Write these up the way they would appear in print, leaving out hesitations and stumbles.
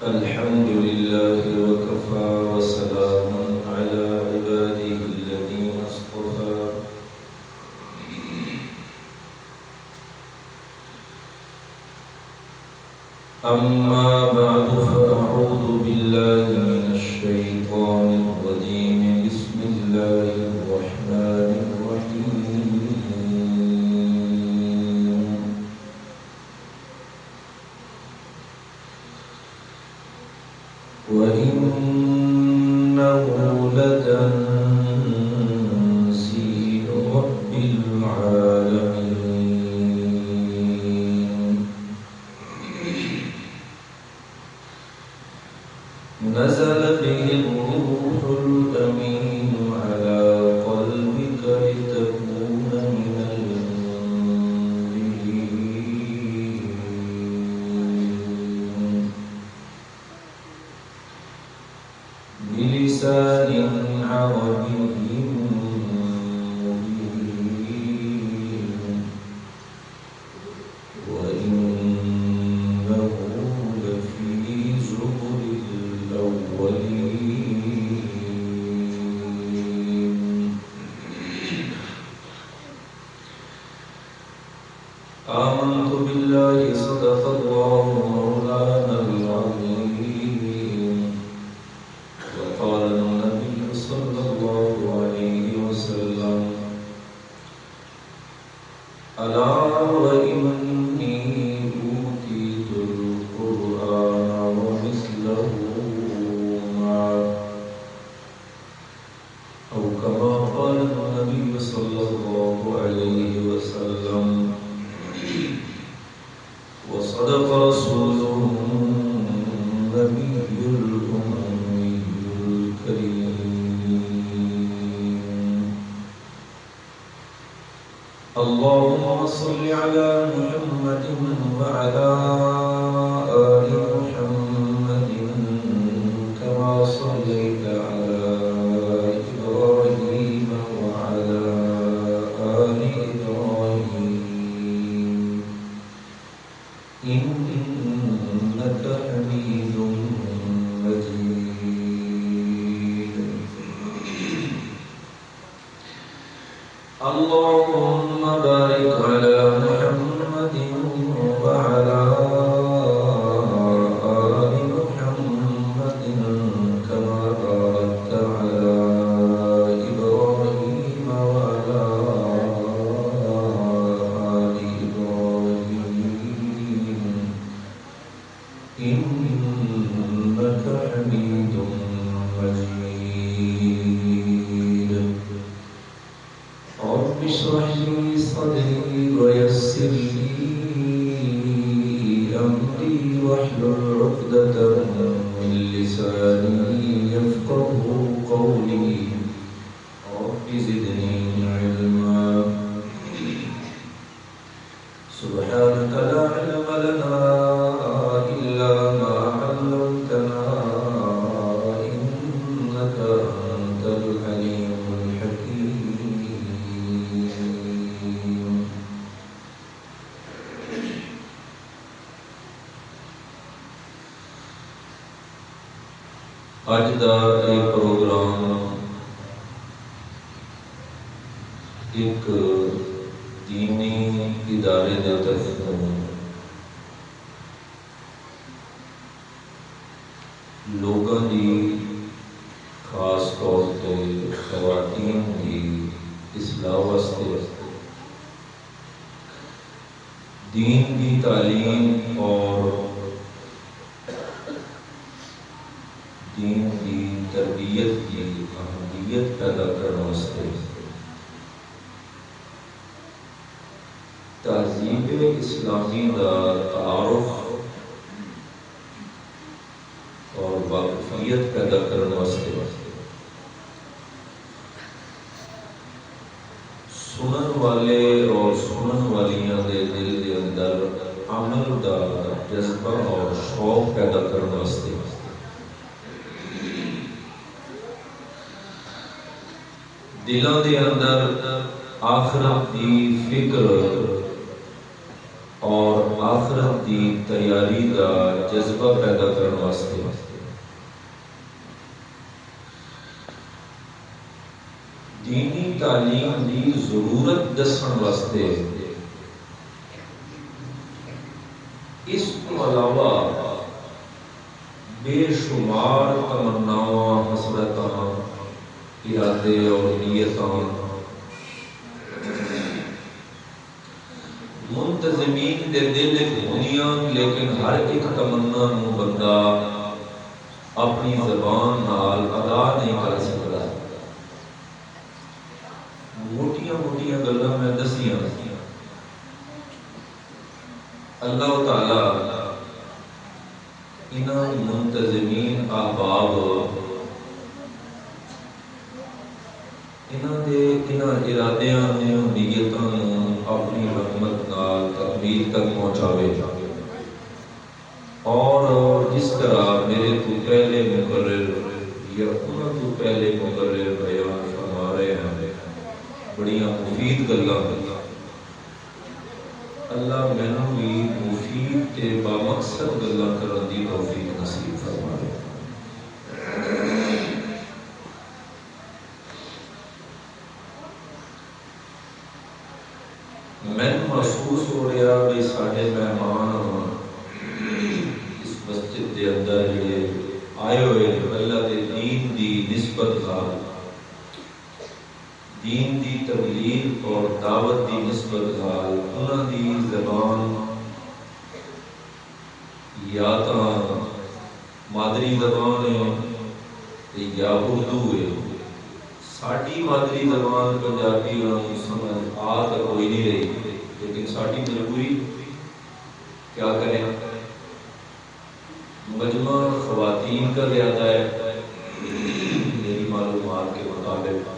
الحمد لله وكفى وسلام على عباده الذين اصطفى أما بعد فأعوذ بالله من الشيطان الرجيم بسم الله الرحمن الرحيم وإنه لتنزيل رب العالمين نزل به الروح الأمين على قلبك لتكون من المنذرين بلسان عربي مبين وإنه لفي زبر الأولين آمنت بالله صدق الله مولانا العظيم وقال النبي صلى الله عليه وسلم ألا وإني أوتيت القرآن ومثله معه أو كما قال النبي صلى الله عليه وسلم وصدق رسوله النبي الأمي الكريم اللهم صل على محمد وعلى آل محمد كما صليت على إبراهيم وعلى آل إبراهيم إنك حميد مجيد اللهم بارك على محمد وعلى آل محمد كما باركت على إبراهيم وعلى آل إبراهيم إنك حميد مجيد رب اشرح لي صدري ويسر لي أمري واحلل عقدة من لساني يفقهوا قولي رب زدني علما سبحانك لا علم لنا إلا ما علمتنا إنك أنت العليم الحكيم اج دا یہ پروگرام ایک دینی ادارے دے طرف لوگوں کی خاص طور پہ خواتین کی اصلاح واسطے دین کی تعلیم اور دین کی تربیت کی اہمیت پیدا کرنے واسطے تہذیب اسلامی کا تعارف اور واقفیت پیدا کرنے واسطے سنن والے اور سنن والیاں دے دل دے اندر عمل دا جذبہ اور شوق پیدا کرنے واسطے دلوں دے اندر آخرت دی فکر اور آخرت دی تیاری دا جذبہ پیدا کرنے واسطے دینی تعلیم دی ضرورت دسن واسطے اس کو علاوہ بے شمار تمناواں حسرتاں ارادے اور نیتاں منتظمین دے دل دنیا لیکن ہر ایک تمنا نو بندہ اپنی زبان نال ادا نہیں کر سکتا. موٹیاں موٹیاں گلاں میں دسیاں اللہ تعالی انہاں منتظمین احباب انہاں ارادیاں نوں نیتاں نوں اپنی رحمت نال تکمیل تک پہنچاوے. اور جس طرح میرے تو پہلے مقرر یا انہاں تو پہلے مقرر بیان فرما رہے ہیں بڑیاں مفید گلاں اللہ مینوں بھی مفید تے بامقصد گلاں کرن دی توفیق نصیب فرمائے. میں محسوس ہو رہا کہ ساڈے مہمان اس مسجد دے اندر جڑے آئے ہوئے اللہ دے دین دی نسبت نال دین دی تبلیغ اور دعوت دی نسبت نال انہاں دی زبان یا تاں مادری زبان ہے یا اردو ہے. ساڈی مادری زبان پنجابی انہاں سمجھ آ تو کوئی نہیں رہی لیکن ساڈی مجبوری کیا کریں. مجمع خواتین کا زیادہ ہے میری معلومات کے مطابق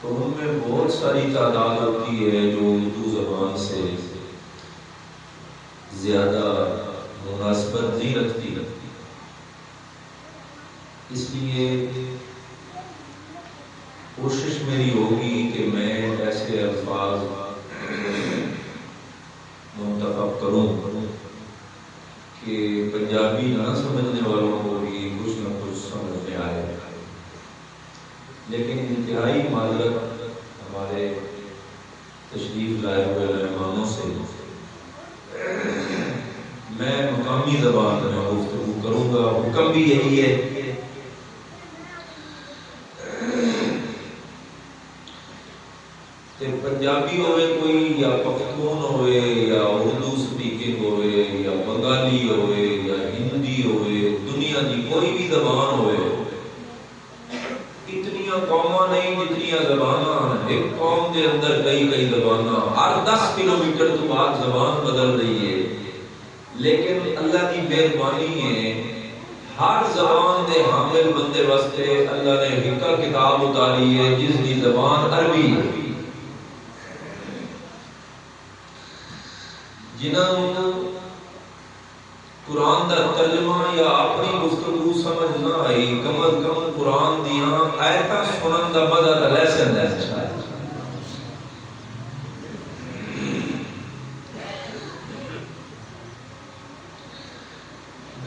تو ان میں بہت ساری تعداد ہوتی ہے جو اردو زبان سے زیادہ مناسبت نہیں رکھتی. اس لیے کوشش میری ہوگی کہ میں ایسے الفاظ منتخب کروں کہ پنجابی نہ سمجھنے والوں کو بھی کچھ نہ کچھ سمجھ میں آئے. لیکن انتہائی معذرت ہمارے تشریف لائے ہوئے مہمانوں سے میں مقامی زبان میں گفتگو کروں گا. حکم بھی یہی ہے کہ پنجابی ہوئے کوئی یا پختون ہوئے یا اردو سپیکنگ ہوئے یا بنگالی ہوئے یا ہندی ہوئے دنیا کی کوئی بھی زبان ہوئے قوما نہیں جتنی زباناں ایک قوم کے اندر کئی زباناں ہر 10 کلومیٹر تو بعد زبان بدل رہی ہے لیکن اللہ کی مہربانی ہے ہر زبان دے حامل بندے واسطے اللہ نے ایک کتاب اتاری ہے جس کی زبان عربی ہے. جنہوں قرآن دا ترجمہ یا اپنی گفتگو سمجھ نہ آئی کم از کم قرآن دیاں آیتاں سنن دا مزہ تے لے سکدا ہے.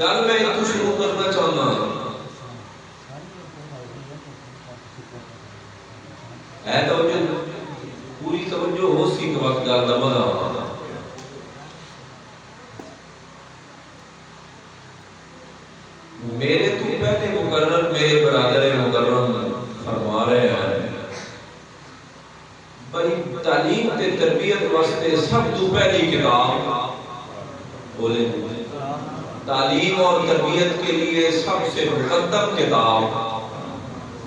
گل میں تو شروع کرنا چاہنا ہے توجہ پوری توجہ ہو سی کہ وقت گل دا مزہ آتا. میرے تو پہلے مقرر میرے برادر مکرم فرما رہے ہیں بھائی تعلیم تے تربیت واسطے سب تو پہلی کتاب بولے تعلیم اور تربیت کے لیے سب سے مقدم کتاب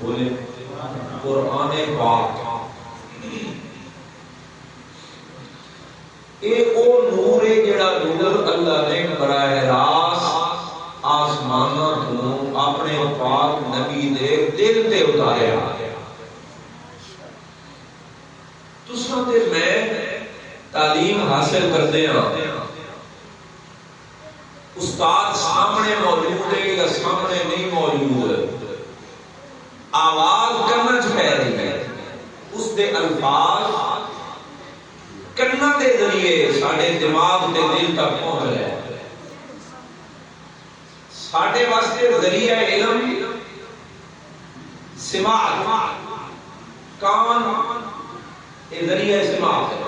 بولے قرآن پاک. اے او نور ہے جڑا نور اللہ نے براہ راست آسماناں تو اپنے پاک نبی دے دل تے اتاریا. تساں تے میں تعلیم حاصل کردے ہاں استاد سامنے موجود ہے یا سامنے نہیں موجود آواز کرنا چاہ رہی ہے اس دے الفاظ کناں دے ذریعے ساڈے دماغ تے دل تک پہنچ رہا ہے. ساڈے واسطے ذریعہ علم سماعت، کان یہ ذریعہ سماعت ہے.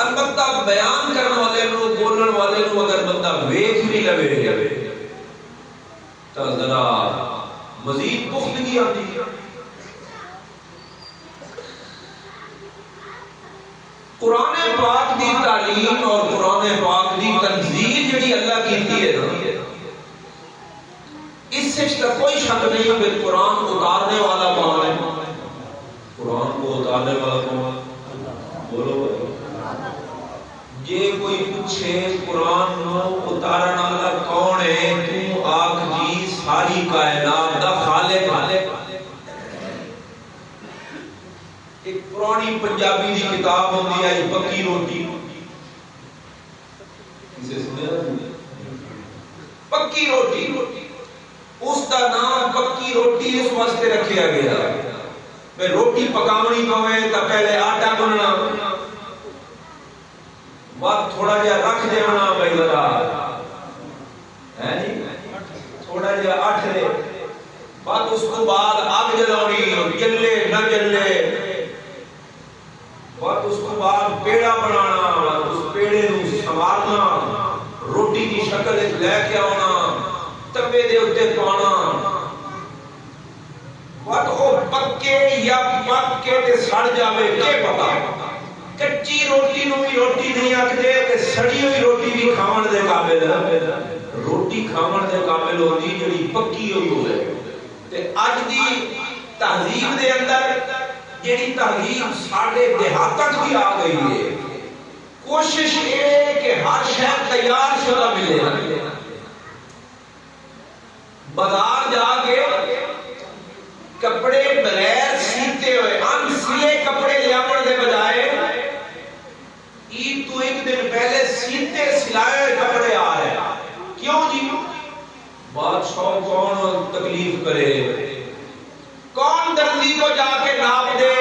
البتہ بیان کرنے والے نو، بولن والے نو اگر بندہ ویکھ بھی لوے تو ذرا مزید پختگی آتی ہے. قرآن پاک دی تعلیم اور قرآن پاک دی تنزیل جڑی اللہ کیتی ہے نا، اس سے کوئی شک نہیں کہ قرآن اتارنے والا کون ہے. قرآن کو اتارنے والا کون ہے؟ بولو. جے کوئی پوچھے قرآن نو اتارن والا کون ہے، تو آکھ جی ساری کائنات دا خالق. ایک پرانی پنجابی دی کتاب ہوندی ہے پکی روٹی، اسے سنیا؟ پکی روٹی، اس دا نام پکی روٹی اس واسطے رکھیا گیا کہ روٹی پکاونی پوے تا پہلے آٹا گننا، بعد تھوڑا جہا رکھ دینا بھائی ذرا ہے جی، تھوڑا جہا آٹھ دے، بعد اس کو بعد آگ جلانی، جلے نہ جلے، بعد اس کو بعد پیڑا بنانا، اس پیڑے نو سنوارنا، روٹی کی شکل لے کے آنا، توے دے اوتے پانا، بعد او پکے یا پک کے تے سڑ جاوے کہ پتہ. کچی روٹی نو بھی روٹی نہیں آکھدے کہ سڑی ہوئی روٹی بھی کھاون دے قابل ہے. روٹی کھاون دے قابل ہوندی جڑی پکی ہوئی ہوے. تے اج دی تہذیب دے اندر جڑی تہذیب ساڈے دیہات تک بھی آ گئی ہے، کوشش یہ کہ ہر شے تیار شدہ ملے. بازار جا کے کپڑے بغیر سیتے ہوئے ان سلے کپڑے لیاون دے بجائے عید تو ایک دن پہلے سیتے سلائے ہوئے کپڑے آ رہے ہیں. کیوں جی؟ بادشاہ کون تکلیف کرے، کون درزی کو جا کے ناپ دے،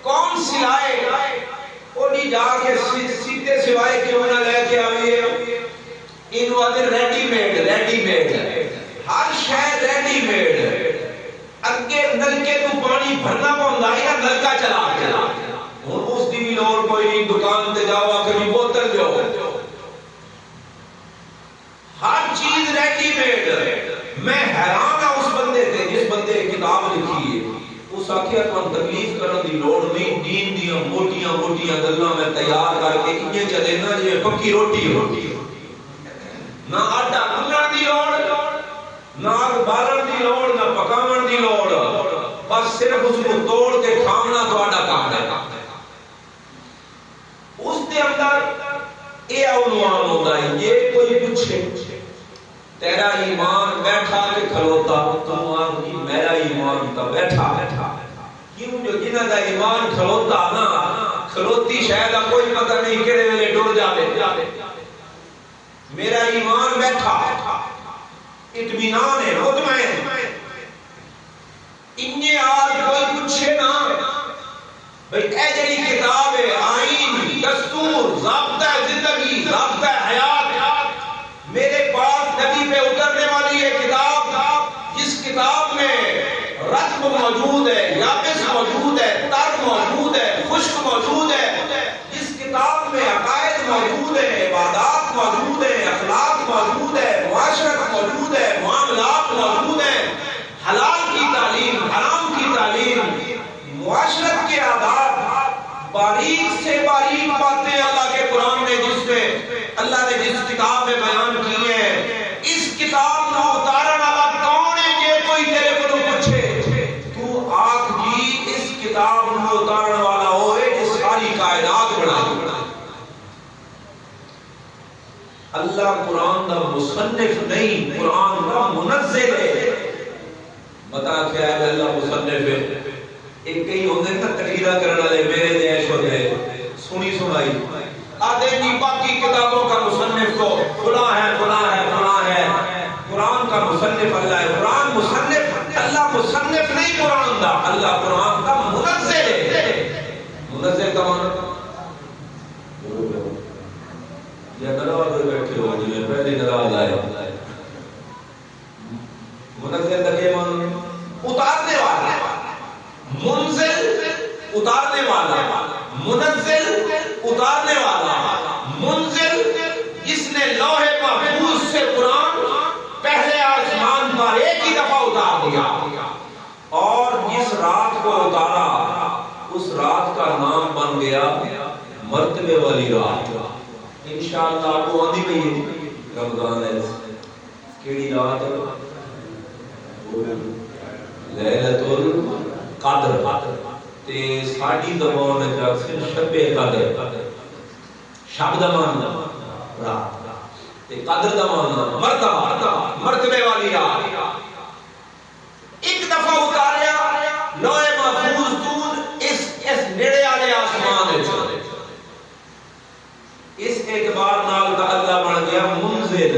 کون سلائے، وہ نہیں جا کے سیتے سوائے کیوں نہ لے کے آئیے. انہوں آتے ریڈی میڈ، ریڈی میڈ، ہر شے ریڈی میڈ. اگے نلکے تو پانی بھرنا پوندا ہے، نلکا چلا کے ہن اس دی بھی لوڑ کوئی نہیں، دکان تے جاوا کبھی بوتل دو، ہر چیز ریڈی میڈ. میں حیران ہوں اس بندے تے جس بندے نے کتاب لکھی ہے. اس آخیا تو تکلیف کرن دی لوڑ نہیں، دین دیاں موٹیاں موٹیاں گلاں میں تیار کر کے انجے چلے نا جے پکی روٹی روٹی، نہ آٹا گنن دی لوڑ، نہ آگ بالن دی لوڑ، نہ پکاون دی لوڑ، بس صرف اس کو توڑ کے کھانا تہاڈا کام ہے. اس دے اندر اے عنوان ہوندا ہے یہ کوئی پوچھے تیرا ایمان بیٹھا کہ کھلوتا، تو آنگی میرا ایمان تا بیٹھا. کیوں جو جنہ دا ایمان کھلوتا نا، کھلوتی شاید کوئی پتہ نہیں کہڑے ویلے ڈر جاوے. میرا ایمان بیٹھا، اطمینان ہے، مطمئن. انہیں آج کوئی پوچھے نا بھئی اے جڑی کتاب ہے، آئین، دستور، ضابطہ زندگی، ضابطہ حیات، میرے پاس نبی پہ اترنے والی یہ کتاب، جس کتاب میں رتب موجود ہے، یابس موجود ہے، تر موجود ہے، خشک موجود ہے، جس کتاب میں عقائد موجود ہے، عبادات موجود ہے، اخلاق موجود ہے، معاشرت موجود ہے، معاملات موجود ہیں، حلال کی تعلیم، حرام کی تعلیم، معاشرت کے آداب، باریک سے باریک باتیں اللہ کے قرآن نے جس میں اللہ نے جس کتاب میں بیان کی ہے. اس کتاب کو اتارن والا کون ہے یہ کوئی تیرے کو پوچھے تو آنکھ جی اس کتاب کو اتارن والا ہوئے جو ساری کائنات بنا. اللہ قرآن دا مصنف نہیں، قرآن دا منزل ہے. بتا کیا ہے اللہ مصنف ہے؟ ایک کئی ہوندے نا تقریرہ کرنے والے میرے دیش ہوتے سنی سنائی آدھے نہیں باقی کتابوں کا مصنف تو فلاں ہے فلاں ہے فلاں ہے. قرآن کا مصنف اللہ ہے. قرآن مصنف اللہ مصنف نہیں قرآن دا، اللہ قرآن کا منزل ہے. منزل کا معنی اتارنے والا، منزل اتارنے والا، منزل جس نے لوح محفوظ سے قرآن پہلے آسمان پر ایک ہی دفعہ اتار دیا، اور جس رات کو اتارا اس رات کا نام بن گیا مرتبے والی رات۔ انشاءاللہ آپ کو آندھی گئی رمضان ہے، کیڑی رات ہے؟ لیلۃ القدر، تے ساڈی زبان وچ اکثر شب قدر، شب دا معنی رات، تے قدر دا معنی مرتبہ، مرتبے والی رات۔ ایک دفعہ اتاریا لوح محفوظ تو اس نیڑے والے آسمان وچ، اس اعتبار نال دا اللہ بن گیا منزل،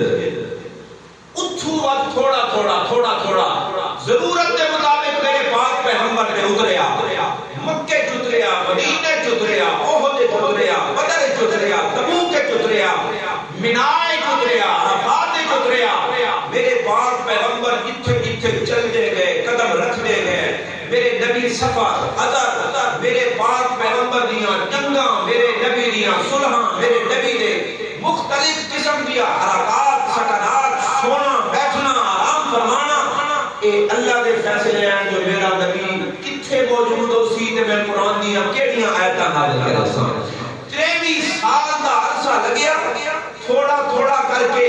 اتھو وقت تھوڑا تھوڑا ضرورت کے مطابق میرے پاک پیغمبر نے اتریا، مکے چتریا، مدینے چتریا، احد چتریا، بدر چتریا، تبوک چتریا، مینا چتریا، عرفات چتریا، میرے پاک پیغمبر جتھے جتھے چلتے گئے، قدم رکھتے گئے، میرے نبی سفر حضر، میرے پاک پیغمبر دیاں جنگاں، میرے نبی دیاں صلحاں، میرے نبی دے مختلف قسم دیا حرکات، سکنات، سونا بیٹھنا، آرام فرمانا، اے اللہ دے فیصلے ہیں جو میرا نبی کتھے موجود ہو سی تے میں قرآن دیاں کیڑیاں آیتاں نازل کر رہا ساں۔ 23 سال دا عرصہ لگیا، تھوڑا کر کے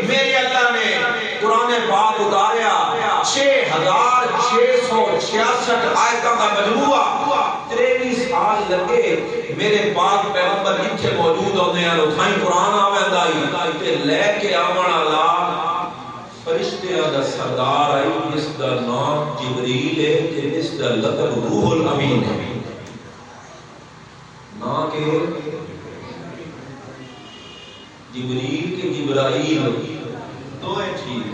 میرے اللہ نے قرآن پاک اتاریا، 6666 آیتوں کا مجموعہ، 23 سال لگے میرے پاک پیغمبر جتھے موجود ہوندے ہیں اتھائیں قرآن آویندا آئی تے لے کے آون والا فرشتیاں دا سردار آئی جس دا نام جبریل ہے تے جس دا لقب روح الامین ہے۔ نا کہ جبریل کے جبرائیل دو ہے ٹھیک ہے،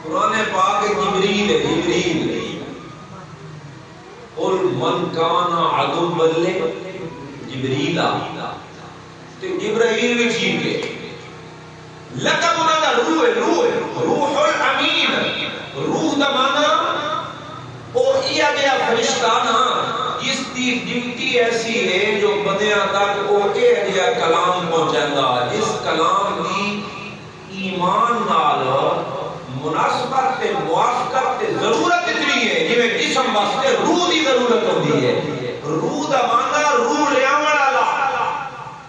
قرآن پاک جبریل ہے، جبریل قل من کان عدوا جبریل تے جبرائیل بھی ٹھیک ہے، لقب انہاں دا روح ہے، روح الامین، روح دا معنی اور یہ گیا فرشتہ نا جس دی ڈیوٹی ایسی ہے جو بندیاں تک وہ گیا کلام پہنچاتا، اس کلام دی ایمان نال مناسبت تے موافقت تے ضرورت اتنی ہے جویں جسم واسطے روح دی ضرورت ہوندی ہے۔ روح دا معنی روح لیاون والا،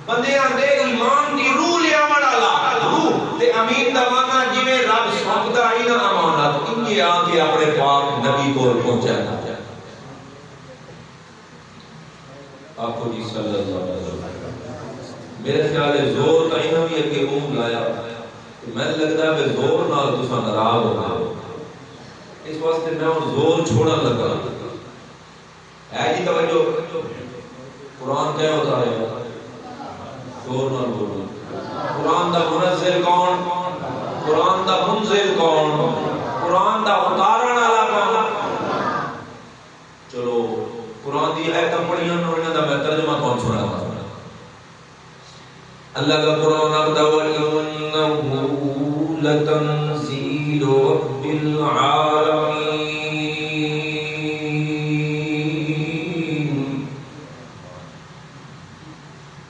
بندیاں دے ایمان دی روح لیاون والا، روح تے امین دا معنی جویں رب سونپدا ہے نا امانت، انجے آ کے اپنے پاک نبی کو پہنچانا۔ آپ کو جی صلی اللہ علیہ وسلم میرے خیال ہے زور کا انہوں بھی اگے منہ لایا، میں لگتا ہے زور نال تساں ناراض ہو گئے، اس واسطے میں اور زور چھوڑا لگا ہے جی توجہ۔ قرآن کیا ہوتا ہے؟ زور نال بولنا۔ قرآن دا منزل کون؟ قرآن دا منزل کون؟ قرآن دا اتارن والا کون؟ چلو قرآن دی آیتاں پڑھیاں انہاں دا میں ترجمہ کون سناواں۔ اللہ کا قرآن ابدا وَإِنَّهُ لَتَنزِيلُ رَبِّ الْعَالَمِينَ،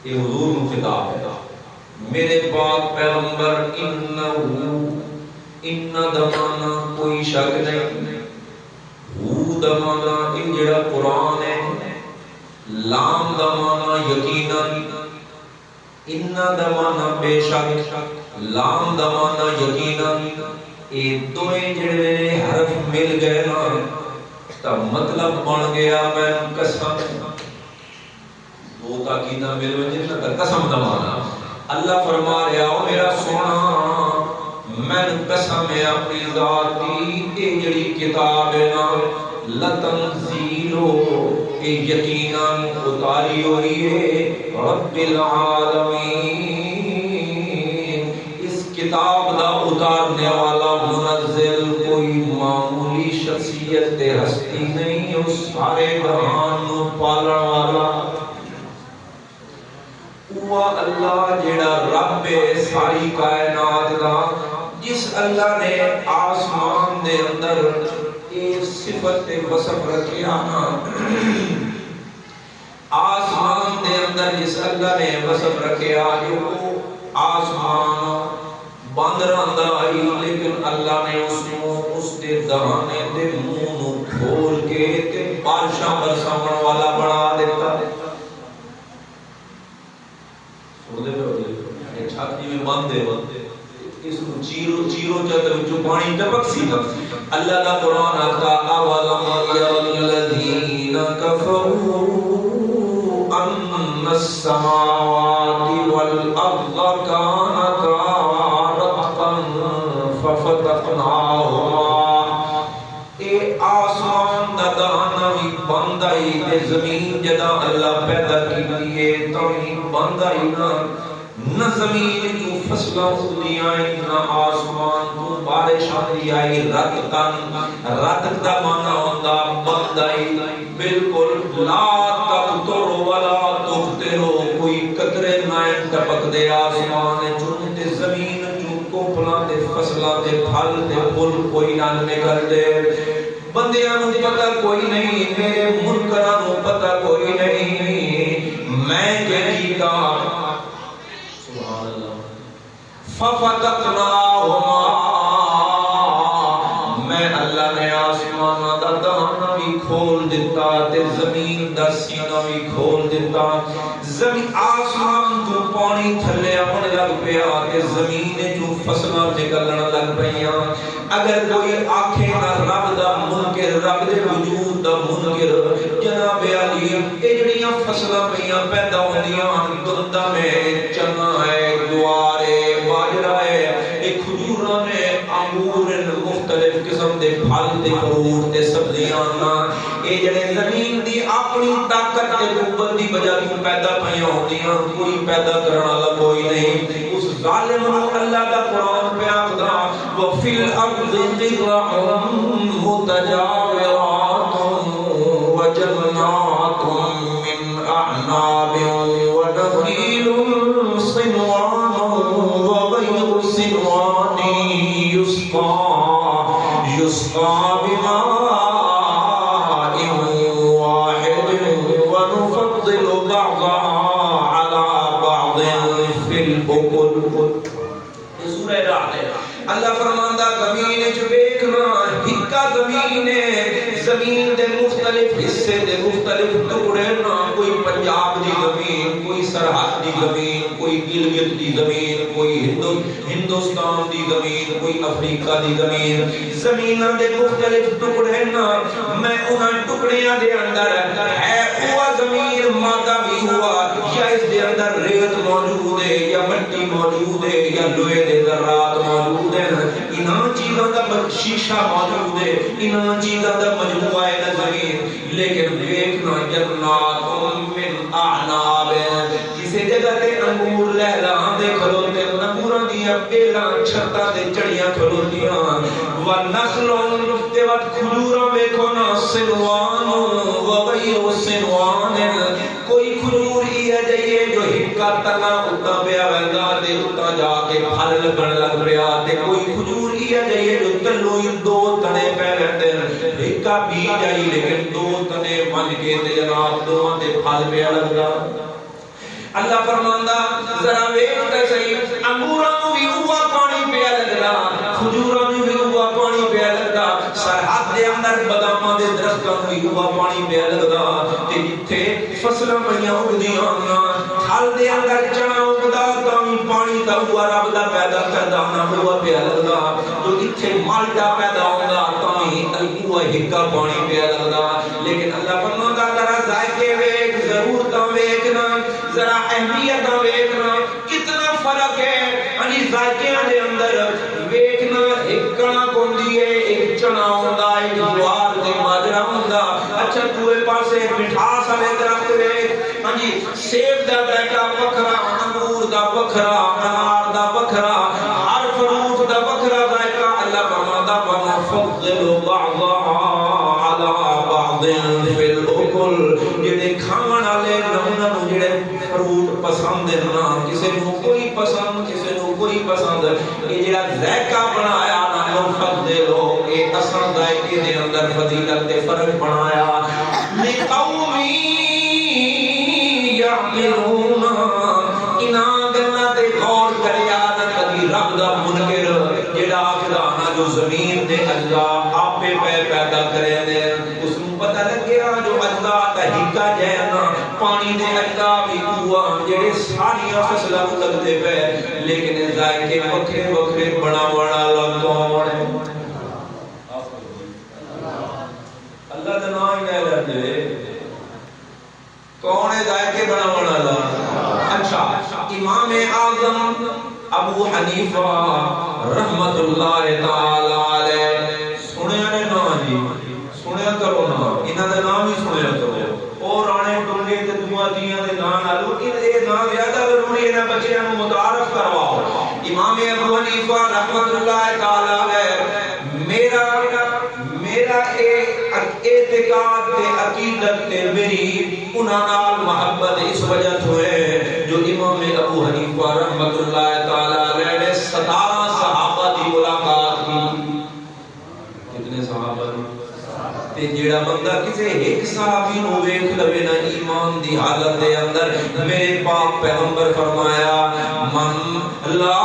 یہ حضور کو خطاب ہے، میرے پاک پیغمبر، ان دمانا کوئی شک نہیں، ہو دمانا ان جڑا قرآن ہے، لام دمانا یقیناً، ان دمانا بے شک، لام دمانا یقیناً، یہ دوئے جڑے حرف مل گئے نا تا مطلب بن گیا میں قسم، دو تاکیدہ مل وجہ نا قسم دمانا۔ اللہ فرما رہا ہو میرا سونا میں قسم ہے اپنی ذات کی، یہ جڑی کتاب ہے نا لتنزیلو یقیناً اتاری ہوئی ہے رب العالمین، اس کتاب دا اتارنے والا منزل کوئی معمولی شخصیت ہستی نہیں، اس سارے جہان کو پالن والا وہ اللہ جڑا رب ہے ساری کائنات دا، جس اللہ نے آسمان دے اندر ایک صفت وصف رکھیا نا، جس اللہ نے وصف رکھے آج وہ آسمان بند رہندا ہی لیکن اللہ نے اس دے دہانے دے منہ نو کھول کے تے بارشاں برساون والا بنا دیتا چھت میں بند ہے اس کو چیرو چتر جو پانی ٹپک سی اللہ کا قرآن آتا اولم یرالذین کفروا ان السماوات والارض کانتا رتقا ففتقناہما اے آسمان دا دہانا بھی بند آئی تے زمین جدا اللہ پیدا کی ہے تو ہی بند آئی نہ زمین تو فصلہ اگدی آئی نہ آسمان تو بارش آئی آئی رتق دا مانا ہوندہ بند آئی بالکل لا تقطر ولا تخترو کوئی قطرے نائن ٹپک دے آسمان چونتے زمین چونکو پلا دے فصلہ دے پھل دے پھل کوئی نہ نکل دے بندیاں نو پتہ کوئی نہیں میرے منکراں نو پتہ کوئی نہیں میں کہتا ففتقناہما میں اللہ نے آسمان دا دہانا بھی کھول دیتا تے زمین دا سینہ بھی کھول دیتا زمین آسمان تو پانی تھلے آنے لگ پیا تے زمین جو فصلہ نکلنا لگ پیا اگر کوئی آنکھیں نہ رب دا منکر رب دے وجود دا منکر جناب علی اجڑیاں فصلہ پیا پیدا ہوندیاں گندہ میں چنا ہے جوار ہے باجرہ ہے ایک کھجوراں نے انگور مختلف قسم دے پھل تے فروٹ تے سبزیاں اے جڑے زمین دی اپنی طاقت تے قوت دی وجہ تو پیدا پئیاں ہوندیاں کوئی پیدا کرن والا کوئی نہیں اس ظالم نو اللہ دا قرآن پہ آخدا وفی الارض قطع متجاورات وجنات من اعناب ونخیل صنوان وغیر صنوان يسقى بماء واحد ونفضل بعضها على بعض في الأكل سورہ رعد اللہ فرماندا زمین وچ ویکھنا ہکا زمین ہے زمین دے مختلف حصے دے مختلف ٹکڑے نہ کوئی پنجاب دی زمین کوئی سرحد دی زمین کوئی گلگت دی زمین کوئی ہندوستان دی زمین کوئی افریقہ دی زمین زمیناں دے مختلف ٹکڑے نہ میں انہاں ٹکڑیاں دے اندر ہے ہوا زمین مادہ بھی ہوا یا اس دے اندر ریت موجود ہے یا مٹی موجود ہے یا لوہے دے ذرات موجود ہیں انہاں چیزاں دا شیشہ موجود ہے انہاں چیزاں دا مجموعہ ہے زمین لیکن دیکھنا جنات من اعناب کسی جگہ تے انگور لہلاں دے کھلوتے انگوراں دیاں بیلاں چھتاں تے چڑیاں کھلوتیاں ونخل تے وقت کھجوراں ویکھو نا سنوان وغیر سنوان کوئی کھجور ہی ہے جائیے جو ہکا تنا اتا پیا ویندا تے اتا جا کے پھل لگن لگ پیا تے کوئی کھجور ہی ہے جائیے جو تلو دو تنے پہ رہتے ہیں ہکا بھی جائی لیکن دو تنے بن کے تے جناب دوہاں تے پھل پیا لگدا اللہ فرماندا ذرا ویکھ تے صحیح انگوراں نوں بھی ہوا پانی پیا لگدا کھجوراں نوں بھی ہوا پانی پیا لگدا سرحد دے اندر باداماں دے درختاں نوں بھی ہوا پانی پیا لگدا تے جتھے فصلاں پئیاں اگدیاں تھل دے اندر چنا اگدا تاں پانی دا ہوا رب دا پیدا کردا نہ ہوا پیا لگدا جو جتھے مالٹا پیدا ہوندا تاں ہوا ہکا پانی پیا لگدا لیکن اللہ فرماندا ذرا ذائقے ویکھ ضرور تاں ویکھنا ذرا اہمیت ویکھنا کتنا فرق ہے انہی ذائقیاں دے اندر ویکھنا ایک کڑک ہوندی ہے ایک چنا ہوندا ایک جوار تے باجرا ہوندا اچھا دوے پاسے مٹھاس والے درخت ویکھ ہاں جی سیب دا ذائقہ وکھرا انگور دا وکھرا انار دا وکھرا ہر فروٹ دا وکھرا ذائقہ اللہ فرماتا ونفضل بعضها على بعض في الاكل جڑے کھان والے انہاں نوں جڑے فروٹ پسند ہے نا کسے نو کوئی پسند کسے نو کوئی پسند یہ جڑا ذائقہ بنایا نا نفضل اے اساں ذائقے دے اندر فضیلت تے فرق بنایا لقوم یعقلون پانی دے اجزا بھی ہوا جڑے ساری فصلاں لگدے پے لیکن ذائقے وکھرے وکھرے بناون والا کون ہے؟ اللہ دا نام ہی لے لے کون ہے ذائقے بناون والا؟ اچھا امام اعظم ابو حنیفہ رحمت اللہ تعالی علیہ سنیا نے نا جی سنیا کرو نا انہاں دا نام ہی سنیا کرو اور آنے ٹولے تے دعا دیاں دے نام نالو اے نام زیادہ ضروری ہے نا بچیاں نوں متعارف کرواؤ امام ابو حنیفہ رحمت اللہ تعالی علیہ میرا اعتقاد تے عقیدت تے میری انہاں نال محبت اس وجہ تو ہے جو امام ابو حنیفہ رحمت اللہ تعالی علیہ نے 17 صحابہ دی ملاقات کی کتنے صحابہ تے جیڑا بندہ کسے ایک صحابی نو ویکھ لوے نا ایمان دی حالت دے اندر میرے پاک پیغمبر فرمایا من لا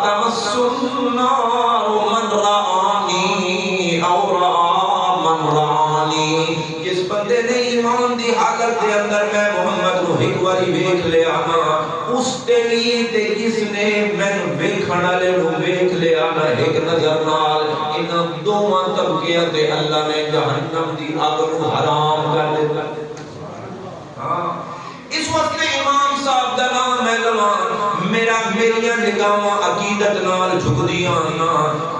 تمس النار من رآنی او رآ من رآنی جس بندے نے ایمان دی حالت دے اندر میں محمد نو ایک واری ویکھ لیا نا اس تے تے جس نے میں ویکھن والے نو ویکھ لیا نا ایک نظر نال انہاں دوواں طبقیاں تے اللہ نے جہنم دی اگ نو حرام کر دتا ہاں اس وقت میں امام صاحب دا نام ہے لوان میریاں نگاہاں عقیدت نال جھکدیاں نا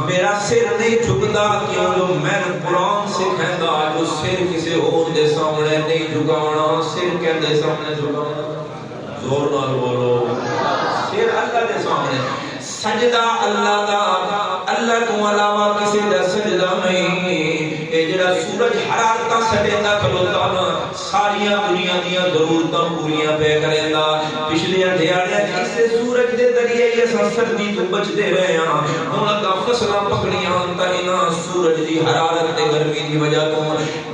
میرا سر نہیں جھکدا کیوں جو میں قرآن سکھیندا جو سر کسے اور دے سامنے نہیں جھکاونا سر کہندے سامنے جھکاونا زور نال بولو سر اللہ دے سامنے سجدہ اللہ دا اللہ تو علاوہ کسی دا سجدہ نہیں اے جڑا سورج حرارتاں سٹیندا کھلوتا نا ساریاں دنیا دیاں ضرورتاں پوریاں پہ کریندا پچھلے دیہاڑیاں جس سے سورج دے ذریعے یہ سردی تو بچدے رہے ہاں ہن دا فصلاں پکڑیاں تے انہاں سورج دی حرارت تے گرمی دی وجہ تو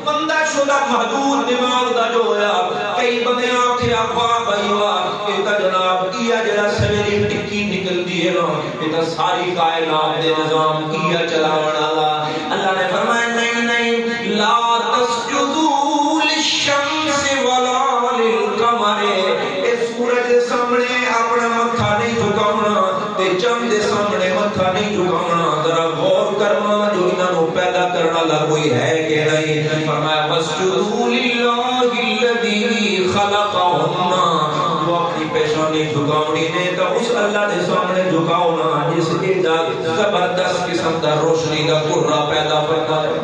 بندہ شدہ محدود دماغ دا جو ہویا کئی بندے آکھے ابا بھائی واہ اے تا جناب کیا جڑا سویرے ٹکی نکلدی ہے نا اے تا ساری کائنات دے نظام کیا چلاون والا اللہ نے فرمایا نہیں لا تسجدوا للشمس ولا للقمر اے سورج دے سامنے اپنا متھا نہیں جھکاونا تے چاند دے سامنے متھا نہیں جھکاونا ذرا غور کرنا جو انہاں نوں پیدا کرنے والا کوئی ہے کہ نہیں فرمایا واسجدوا للہ الذی خلقہن وہ اپنی پیشانی جھکاونی نے تو اس اللہ دے سامنے جھکاؤ نا جس ایڈا زبردست قسم دا روشنی دا قرہ پیدا کرتا ہے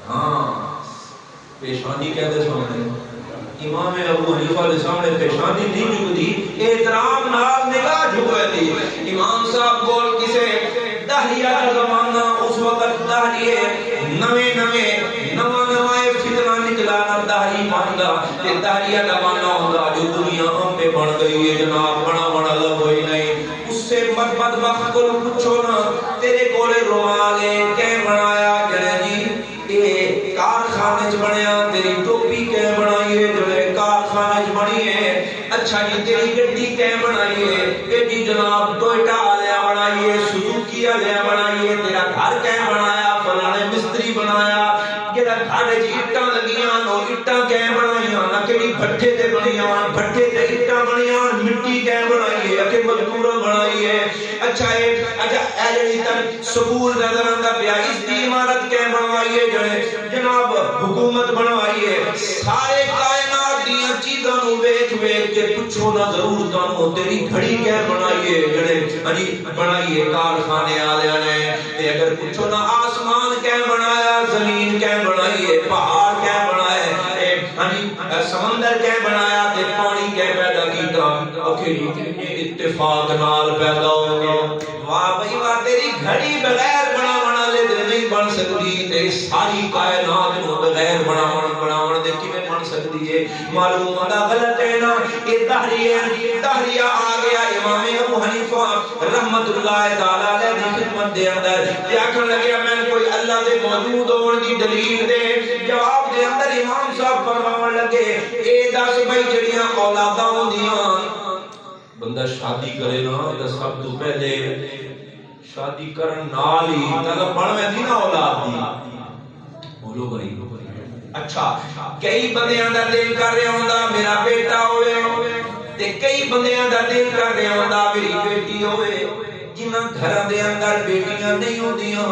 ہاں پیشانی کہتے سامنے امام ابو حنیفہ دے سامنے پیشانی نہیں جھکتی احترام نال نگاہ جھکتی امام صاحب بول کسے دہریہ کا زمانہ اس وقت دہریے نواں فتنہ نکلا نا دہری بندا تے دہریہ کا زمانہ ہوندا جو دنیا ہم پہ بن گئی ہے جناب بڑا بڑا لگ ہوئی نہیں اس سے بدبخت کو پوچھو نا تیرے کولے رومال ہے کیں بنایا جڑے جی اے کارخانے چ بنیا تیری ٹوپی کیں بنائی ہے جڑے کارخانے چ بنی ہے اچھا جی تیری گڈی کیں بنائی ہے اے جی جناب ٹوئٹا والے بنائی ہے سوزوکی والے بنائی ہے تیرا گھر کیں بنایا فلانے مستری بنایا جڑا گھر وچ اٹاں لگیاں نو اٹاں کیں بنائیاں نہ کیڑی بھٹے تے بنیاں بھٹے تے اٹاں بنیاں مٹی کیں بنائی ہے کہ مزدور بنائی ہے اچھا اے جڑی تن سکول نظر آندا پیا اس دی عمارت کیں بنوائی ہے جناب حکومت بنوائی ہے سارے کائنات دیاں چیزاں نو ویکھ ویکھ کے پوچھو نہ ضرورتاں نو تیری گھڑی کیں بنائی ہے جڑے ہجی بنائی ہے کارخانے والےاں نے تے اگر پوچھو نہ آسمان کیں بنایا زمین کیں بنائی ہے پہاڑ کیں بنائے ہجی سمندر کیں بنایا تے پانی کیں پیدا کیتا اوکے جی اتفاق نال پیدا ہو گیا واہ بھائی واہ تیری گھڑی بغیر بناون والے دے نہیں بن سکتی تے ساری کائنات نو بغیر بناون دے کیویں بن سکتی ہے معلوم ہوتا غلط ہے نا یہ دہریہ آ گیا امام ابو حنیفہ رحمت اللہ تعالی علیہ دی خدمت دے اندر تے آکھن لگا میں کوئی اللہ دے موجود ہون دی دلیل دے جواب دے اندر امام صاحب فرماون لگے اے دس بھائی جڑیاں اولاداں ہوندیاں بندہ شادی کرے نا تے سب تو پہلے شادی کرن نال ہی طلب بن ویندی نا اولاد دی بولو بھائی اچھا کئی بندیاں دا دل کر رہا ہوندا میرا بیٹا ہوئے تے کئی بندیاں دا دل کر رہا ہوندا میری بیٹی ہوئے جنہاں گھراں دے اندر بیٹیاں نہیں ہوندیاں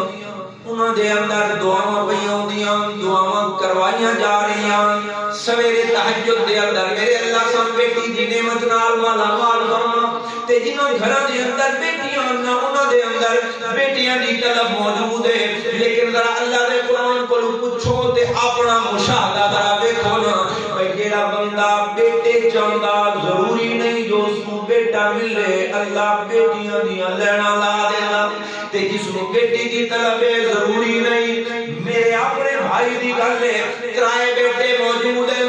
انہاں دے اندر دعاواں پئیاں ہوندیاں دعاواں کروائیاں جا رہیاں سویرے تہجد دے اندر میرے اللہ سان بیٹی دی نعمت نال مالا مال فرما تے جنہاں گھراں دے اندر بیٹیاں نہ انہاں دے اندر بیٹیاں دی طلب موجود ہے لیکن ذرا اللہ دے قرآن کو پوچھو تے اپنا مشاہدہ ذرا دیکھو نا بھئی جیڑا بندہ بیٹے چاہندا ضروری نہیں جو اس کو بیٹا ملے اللہ بیٹیاں دیاں لینا لا دینا تے جس کو بیٹی دی طلب ہے ضروری نہیں میرے اپنے بھائی دی گل ہے ترائے بیٹے موجود ہیں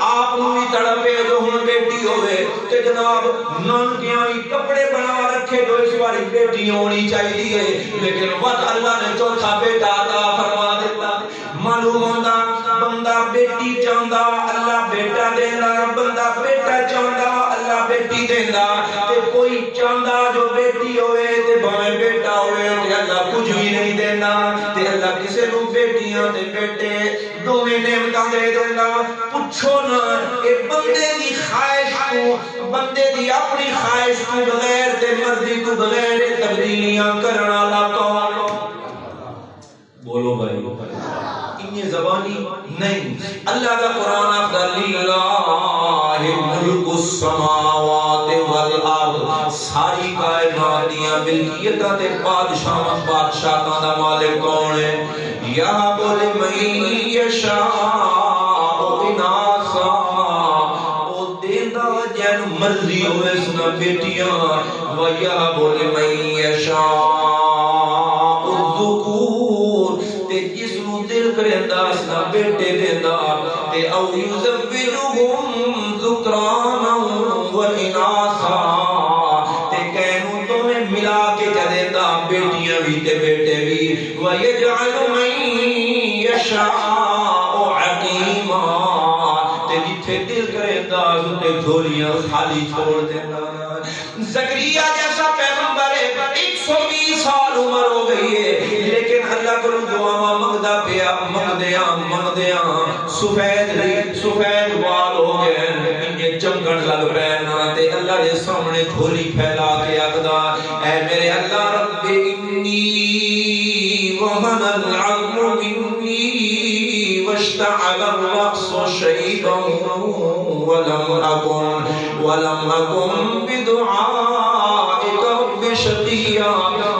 آپ بھی تڑپے جو ہن بیٹی ہوئے تے جناب نانکیاں بھی کپڑے بنا رکھے جو اس باری بیٹی ہونی چاہیے لیکن وقت اللہ نے چوتھا بیٹا عطا فرما دیتا معلوم ہوندا بندہ بیٹی چاہندا اللہ بیٹا دیندا بندہ بیٹا چاہندا اللہ بیٹی دیندا تے کوئی چاہندا جو بیٹی ہوئے تے بھاویں بیٹا ہوئے تے اللہ کچھ بھی نہیں دیندا تے اللہ کسے نوں بیٹیاں تے بیٹے دوویں نعمتاں دے دیندا پوچھو نا اے بندے دی خواہش کو بندے دی اپنی خواہش کو بغیر تے مرضی کو بغیر تبدیلیاں کرن والا کون بولو بھائی انہیں زبانی نہیں اللہ کا قرآن افضل للہ ملک السماوات والارض ساری کائنات دیاں ملکیتاں تے بادشاہاں دا مالک کون ہے یا بول من یشاء اناسا او دیندا جن مرضی ہوئے سنا بیٹیاں و یا بول من یشاء الذکور تے جس نو دل کریندا سنا بیٹے دیندا تے او یزوجہم ذکرانا و اناسا تے کینو تمہیں ملا کے دیندا بیٹیاں بھی تے بیٹے بھی و یجعل من یشاء عقیما تے جتھے دل کریندا تے جھولیاں خالی چھوڑ دیندا زکریا جیسا پیغمبر ہے 120 سال عمر ہو گئی ہے لیکن اللہ کو دعا منگدا پیا منگدیاں سفید وال ہو گئے انہیں چمکن لگ پے نا تے اللہ دے سامنے جھولی پھیلا کے آکھدا اے میرے اللہ رب انی وهن العظم منی واشتعل الرأس شيبا ولم أكن بدعائك رب شقيا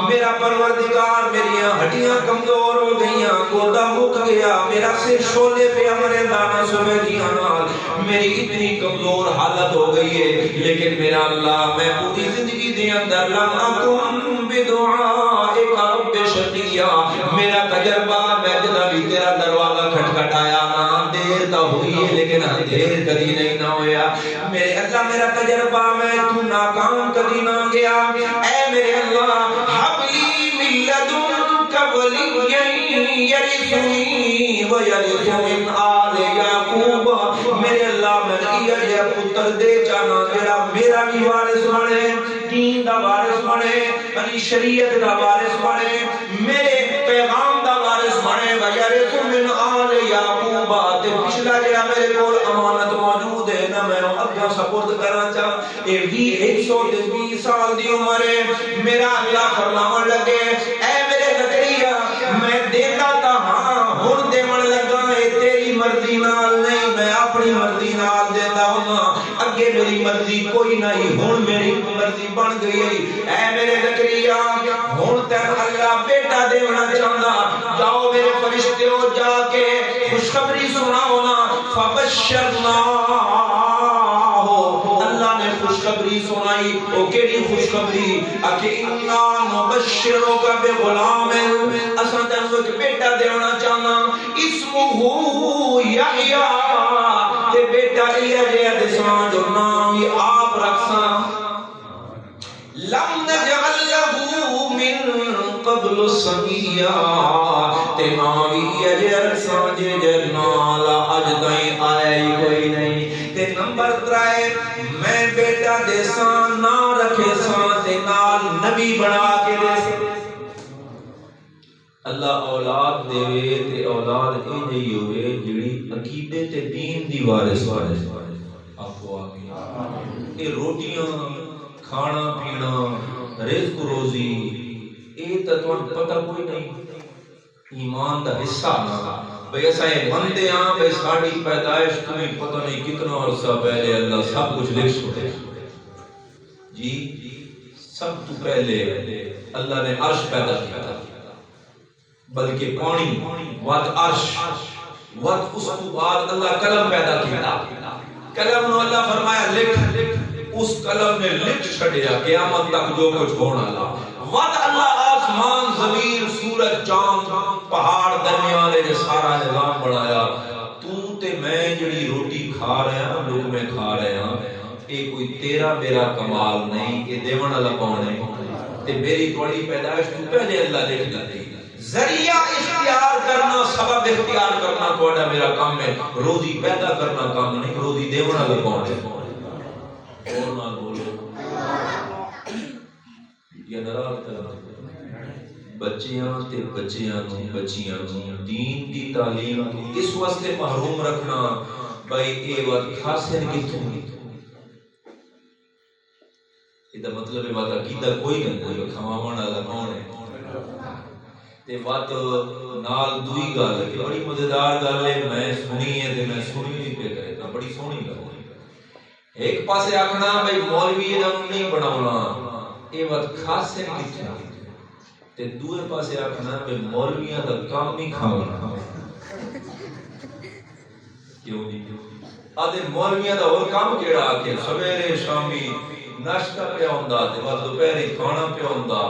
میرا پروردگار میری ہڈیاں کمزور ہو گئیاں گودا مک گیا میرا سر شولے پہ امرے دانا سمیدیاں نال میری اتنی کمزور حالت ہو گئی ہے لیکن میرا اللہ میں پوری زندگی دے اندر لم اکن بدعائک رب شقیا میرا تجربہ میں جدا بھی تیرا دروازہ کھٹکھٹایا نا دیر تا ہوئی ہے لیکن دیر کدی نہیں نہ ہویا میرے اللہ میرا تجربہ میں تو ناکام کدی نہ گیا اے میرے اللہ حبلی من لدنک ولیا یرثنی ویرث من آل یعقوب میرے اللہ میں یہ پتر دے چاہنا میرا بھی وارث بنے دین دا وارث بنے یعنی شریعت دا وارث بنے میرے پیغام دا وارث بنے ویرث من آل یعقوب تے پچھلا جڑا میرے کول امانت موجود ہے نا میں اگے سپرد کرنا چاہ اے 120 سال دی عمر ہے میرا اللہ فرماون لگے اے میرے زکریا میں دیندا تا ہاں ہن دیون لگا اے تیری مرضی نال نہیں میں اپنی مرضی نال دیندا ہوں اگے میری مرضی کوئی نہیں ہن میری مرضی بن گئی اے میرے زکریا ہن تے اللہ بیٹا دینا چاہندا جاؤ میرے فرشتےو جا کے خوشخبری سناؤ نا فبشرنا اللہ نے خوشخبری سنائی او کیڑی خوشخبری کہ انا نبشرک بغلام اساں تینوں ایک بیٹا دینا چاہنا اسمہ یحییٰ تے بیٹا یحییٰ دساں جو نام آپ رکھساں لم نجعل له من قبل سمیا تے نام یحییٰ رکھساں جے نال اج تائیں آیا ہی کوئی نہیں تے نمبر 3 میں بیٹا دیساں نہ رکھے ساں تے نال نبی بنا کے دے اللہ اولاد دے تے اولاد اے نہیں ہوئے جڑی عقیدے تے دین دی وارث وارث آخو آمین. یہ روٹیاں کھانا پینا رزق روزی یہ تو پتہ کوئی نہیں ایمان دا حصہ نہ بھئی ایسا یہ بندے ہاں بھئی ساڑی پیدائش تمہیں پتہ نہیں کتنا عرصہ پہلے اللہ سب کچھ لکھ چھوڑے جی سب تو پہلے اللہ نے عرش پیدا کیا تھا بلکہ پانی وقت عرش وقت اس کو بعد اللہ قلم پیدا کیا قلم نو اللہ فرمایا لکھ اس قلم نے لکھ چھڑیا قیامت تک جو کچھ ہونا لا وقت اللہ آسمان زمین سورج چاند پہاڑ درمیان یہ سارا نظام بنایا تو تے میں جڑی روٹی کھا رہے ہیں لوگ میں کھا رہے ہیں یہ کوئی تیرا میرا کمال نہیں یہ دیون والا کون ہے تے میری تھوڑی پیدائش تو پہلے اللہ لکھ دی ذریعہ اختیار کرنا سبب اختیار کرنا تھوڑا میرا کام ہے روزی پیدا کرنا کام نہیں روزی دیون والا کون ہے اور نہ بولو یا نراز کرنا بچیاں تے بچیاں دین دی تعلیم اس واسطے محروم رکھنا بھائی اے وقت حاصل کتوں یہ مطلب ہے بات عقیدہ کوئی نہ کوئی کھواون والا کون ہے تے بات نال دوئی گل کہ بڑی مزیدار گل ہے میں سنی ہے تے میں سنی نہیں پہ کرتا بڑی سونی گل ایک پاسے آکھنا بھائی مولوی دا نہیں بناونا اے وقت حاصل کتوں تے دوسرے پاسے آکھنا کہ مولویاں دا کام نہیں کھاونا کیوں نہیں آدھے مولویاں دا اور کام کیڑا کہ سویرے شامی ناشتہ پیا ہوندا تے بعد دوپہر کھانا پیا ہوندا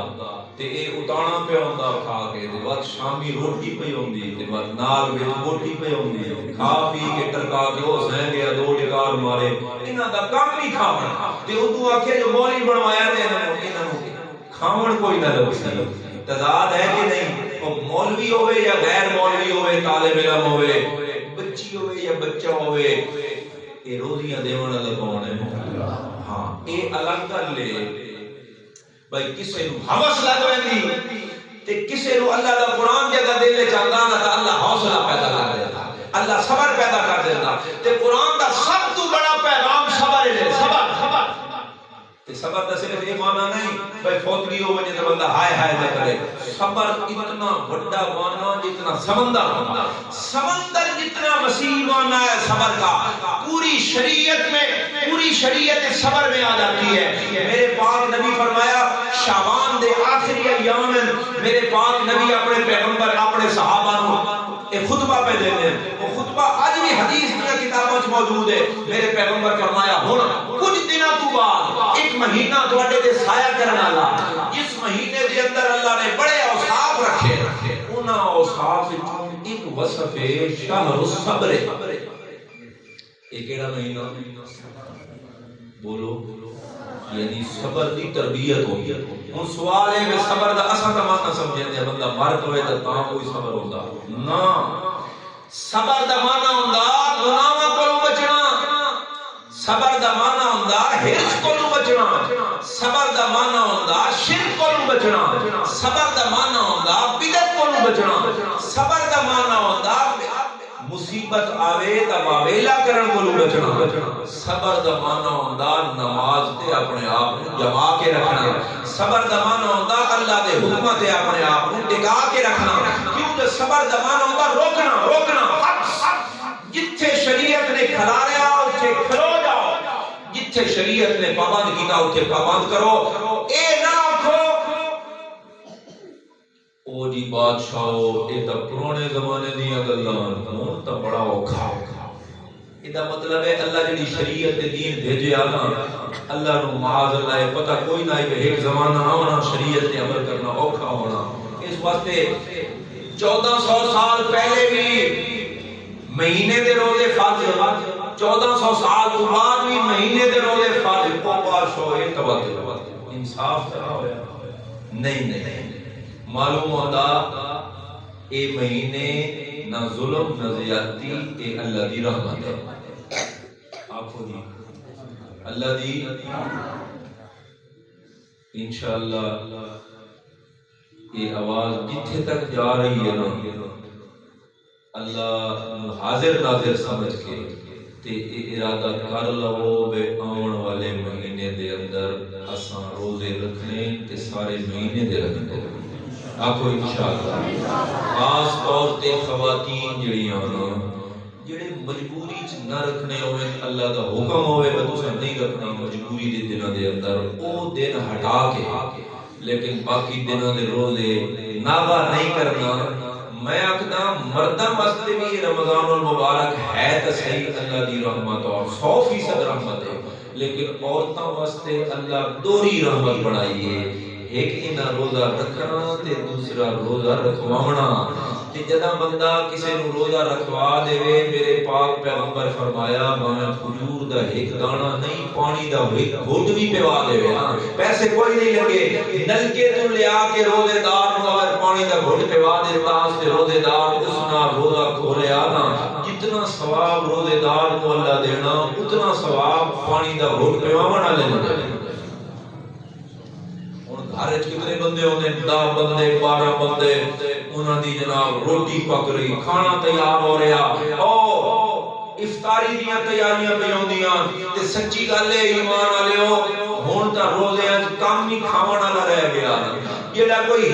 تے اے اتانا پیا ہوندا کھا کے تے بعد شامی روٹی پئی ہوندی تے بعد نال وچ روٹی پئی ہوندی کھا پی کے ٹرکا کے او سہ گیا دو ڈکار مارے انہاں دا کام نہیں کھاونا تے اودوں آکھے جو مولوی بنوایا تے انہاں نوں کھاون کوئی نہ لگے تضاد ہے کہ نہیں وہ مولوی ہوئے یا غیر مولوی ہوئے طالب علم ہوئے بچی ہوئے یا بچہ ہوئے یہ روزیاں دیون والا کون ہے ہاں یہ الگ کر لے بھائی کسے نو ہوس لگ ویندی تے کسے نو اللہ دا قرآن جگہ دے لے چاہتا نا تے اللہ حوصلہ پیدا کر دیتا اللہ صبر پیدا کر دیتا تے قرآن دا سب تو بڑا پیغام صبر ہے صبر صبر دا صرف یہ معنی نہیں بھائی فوتگی ہو وجہ تے بندہ ہائے ہائے نہ کرے صبر اتنا بڑا معنی جتنا سمندر جتنا وسیع معنی ہے صبر کا پوری شریعت صبر میں آ جاتی ہے میرے پاک نبی فرمایا شعبان دے آخری ایام میرے پاک نبی اپنے پیغمبر اپنے صحابہ نو ایک خطبہ پہ دیتے ہیں وہ خطبہ آج بھی حدیث میں کتابوں میں موجود ہے میرے پیغمبر فرمایا ہونا کچھ دنوں تو بعد ایک مہینہ تواڈے تے سایہ کرنے والا جس مہینے دے اندر اللہ نے بڑے اوصاف رکھے انہاں اوصاف وچ ایک وصف ہے شہر الصبر یہ کیڑا مہینہ بولو یعنی صبر دی تربیت ہوئی ہن سوال ہے کہ صبر دا اصل معنی سمجھے بندہ مرد ہوئے تے کوئی صبر ہوندا نا صبر دا معنی ہوندا گناہاں کولوں بچنا صبر دا معنی ہوندا ہرس کولوں بچنا صبر دا معنی ہوندا شرک کولوں بچنا صبر دا معنی ہوندا بدعت کولوں بچنا صبر دا معنی ہوندا مصیبت آوے تا واویلا کرن کولوں بچنا صبر دا معنی ہوندا نماز تے اپنے آپ کو جما کے رکھنا صبر دا معنی ہوندا اللہ دے حکم تے اپنے آپ کو ٹکا کے رکھنا کیونکہ صبر دا معنی ہوندا روکنا جتھے شریعت نے کھلایا اوتھے کھلو جاؤ جتھے شریعت نے پابند کیتا اوتھے پابند کرو اے نہ آکھو او جی بادشاہو اے تا پرانے زمانے دیاں گلاں ہن تا بڑا اوکھا ادا مطلب ہے اللہ جڑی شریعت تے دین بھیجیا نا اللہ نو معاذ اللہ پتہ کوئی نہ ہے ایک زمانہ آنا شریعت تے عمل کرنا اوکھا ہونا اس واسطے 1400 سال پہلے بھی مہینے دے روزے فرض 1400 سال تو بعد بھی مہینے دے روزے فرض کو بادشاہ اے توجہ انصاف کرا ہویا نہیں معلوم ہوتا اے مہینے نہ ظلم نہ زیادتی اے اللہ دی رحمت ہے آپ کو دی اللہ دی انشاءاللہ یہ آواز جتھے تک جا رہی ہے نا اللہ حاضر ناظر سمجھ کے تے ارادہ کر لو بے آن والے مہینے دے اندر اساں روزے رکھنے تے سارے مہینے دے رکھنے آکھو انشاءاللہ. خاص طور تے خواتین جڑیاں جڑے مجبوری چ نہ رکھنے ہوئے اللہ دا حکم ہوئے کہ تساں نہیں رکھنا مجبوری دے دنوں دے اندر او دن ہٹا کے لیکن باقی دنوں دے روزے ناغا نہیں کرنا. میں آکھنا مرداں واسطے بھی رمضان المبارک ہے تو صحیح اللہ دی رحمت اور 100% رحمت ہے، لیکن عورتوں واسطے اللہ دوہری رحمت بنائی ہے. ایک انہاں روزہ رکھنا تے دوسرا روزہ رکھوانا. تے جداں بندہ کسی نو روزہ رکھوا دے میرے پاک پیغمبر فرمایا میں کھجور دا ایک دانہ نہیں پانی دا ایک گھٹ بھی پوا دے نا پیسے کوئی نہیں لگے نلکے تو لیا کے روزے دار نو اگر پانی دا گھٹ پوا دے تاں تے روزے دار اس نال روزہ کھولیا نا جتنا ثواب روزے دار کو اللہ دینا اتنا ثواب پانی دا گھٹ پواون والے نو دینا. گھر کتنے بندے ہوتے 10 بندے 12 بندے انہاں دی جناب روٹی پک رہی کھانا تیار ہو رہا او افطاری دیاں تیاریاں پہ ہوندیاں تے سچی گل ہے ایمان والےو ہن تا روزے وچ کم نہیں کھاون والا رہ گیا. جڑا کوئی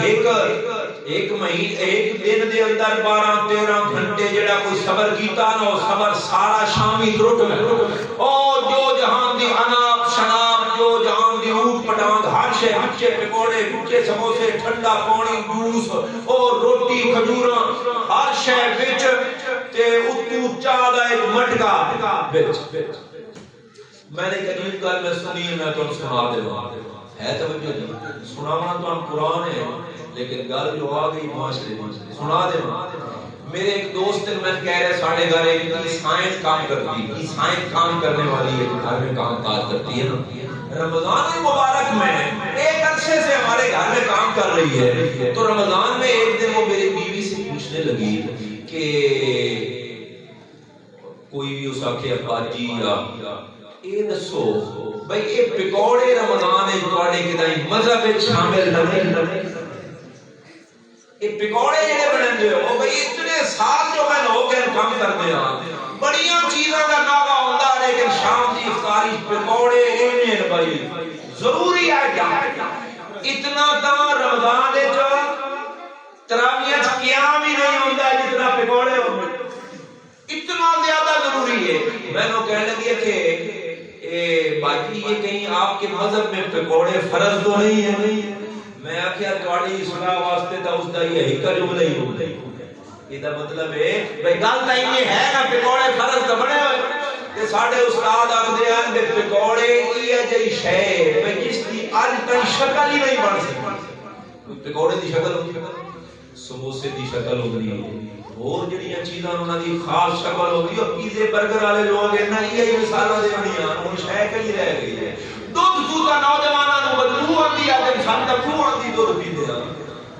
ایک مہینے ایک دن دے اندر 12-13 گھنٹے جڑا کوئی صبر کیتا نا او صبر سارا شامی ٹرٹ گیا. او جو جہان دی اناپ شناب جو جہان دی اوٹ پٹانگ ہر شے بچے پکوڑے بچے سموسے ٹھنڈا پانی جوس اور روٹی کھجوراں ہر شے وچ تے اتو چاہ دا ایک مٹکا وچ. میں نے ایک عجیب گل میں سنی میں تانوں سنا دیواں ہے توجہ سناواں تو قرآن ہے لیکن گل جو آ گئی معاشرے میں سنا دیواں. میرے ایک دوست میں کہہ رہے ساڑھے گھر ایک سائنس کام کرتی ہے سائنس کام کرنے والی ہے گھر میں کام کاج کرتی ہے نا رمضان مبارک میں ایک عرصے سے ہمارے گھر میں کام کر رہی ہے تو رمضان میں ایک دن وہ میری بیوی سے پوچھنے لگی کہ کوئی بھی اس آکھے ابا جی اے دسو بھئی اے پکوڑے رمضان ہے تواڈے کدائی مذہب وچ شامل نہیں یہ پکوڑے جڑے بنندے ہو بھئی اتنے سال جو میں ہو کے کام کرتے ہیں بڑیاں چیزاں کا ناغا ہوندا لیکن شام دی افطاری پکوڑے ایویں بھائی ضروری ہے کیا اتنا تا رمضان دے وچ تراویح وچ قیام ہی نہیں ہوندا جتنا پکوڑے ہوندے اتنا زیادہ ضروری ہے. میں نو کہنے لگی کہ باقی یہ کہیں آپ کے مذہب میں پکوڑے فرض تو نہیں ہے. میں آخیا تواڈی اصلاح واسطے تا اس دا یہ ایک جملہ ہی ہو یہ دا مطلب ہے بھئی گل تا یہ ہے نا پکوڑے فرض تو بنے ہوئے تے ساڈے استاد آکھدے ہیں کہ پکوڑے یہ جئی شے بھئی جس دی اج تک شکل ہی نہیں بن سکی. پکوڑے دی شکل ہوندی ہے سموسے دی شکل ہوندی ہے اور جڑیاں چیزاں انہاں دی خاص شکل ہوندی ہے پیزے برگر والے لوگ ہیں نا یہ مثالاں دینیاں ہن شے کئی رہ گئی ہے. دودھ چوتا نوجواناں نو بدبو آندی ہے تے سن دا منہ آندی دودھ پیندے ہیں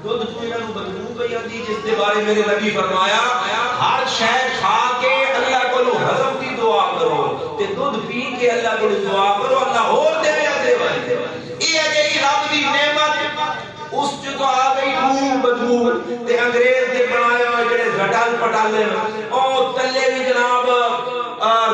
دودھ چوتا نو بدبو پئی آندی جس دے بارے میرے نبی فرمایا ہر شے کھا کے اللہ کولو ہضم دی دعا کرو تے دودھ پی کے اللہ کولو دعا کرو اللہ اور دے دے یہ ہے کہ رب دی نعمت اس جو تو آ گئی منہ بدبو تے انگریز دے بنایا جڑے زٹال پٹالے او تلے بھی جناب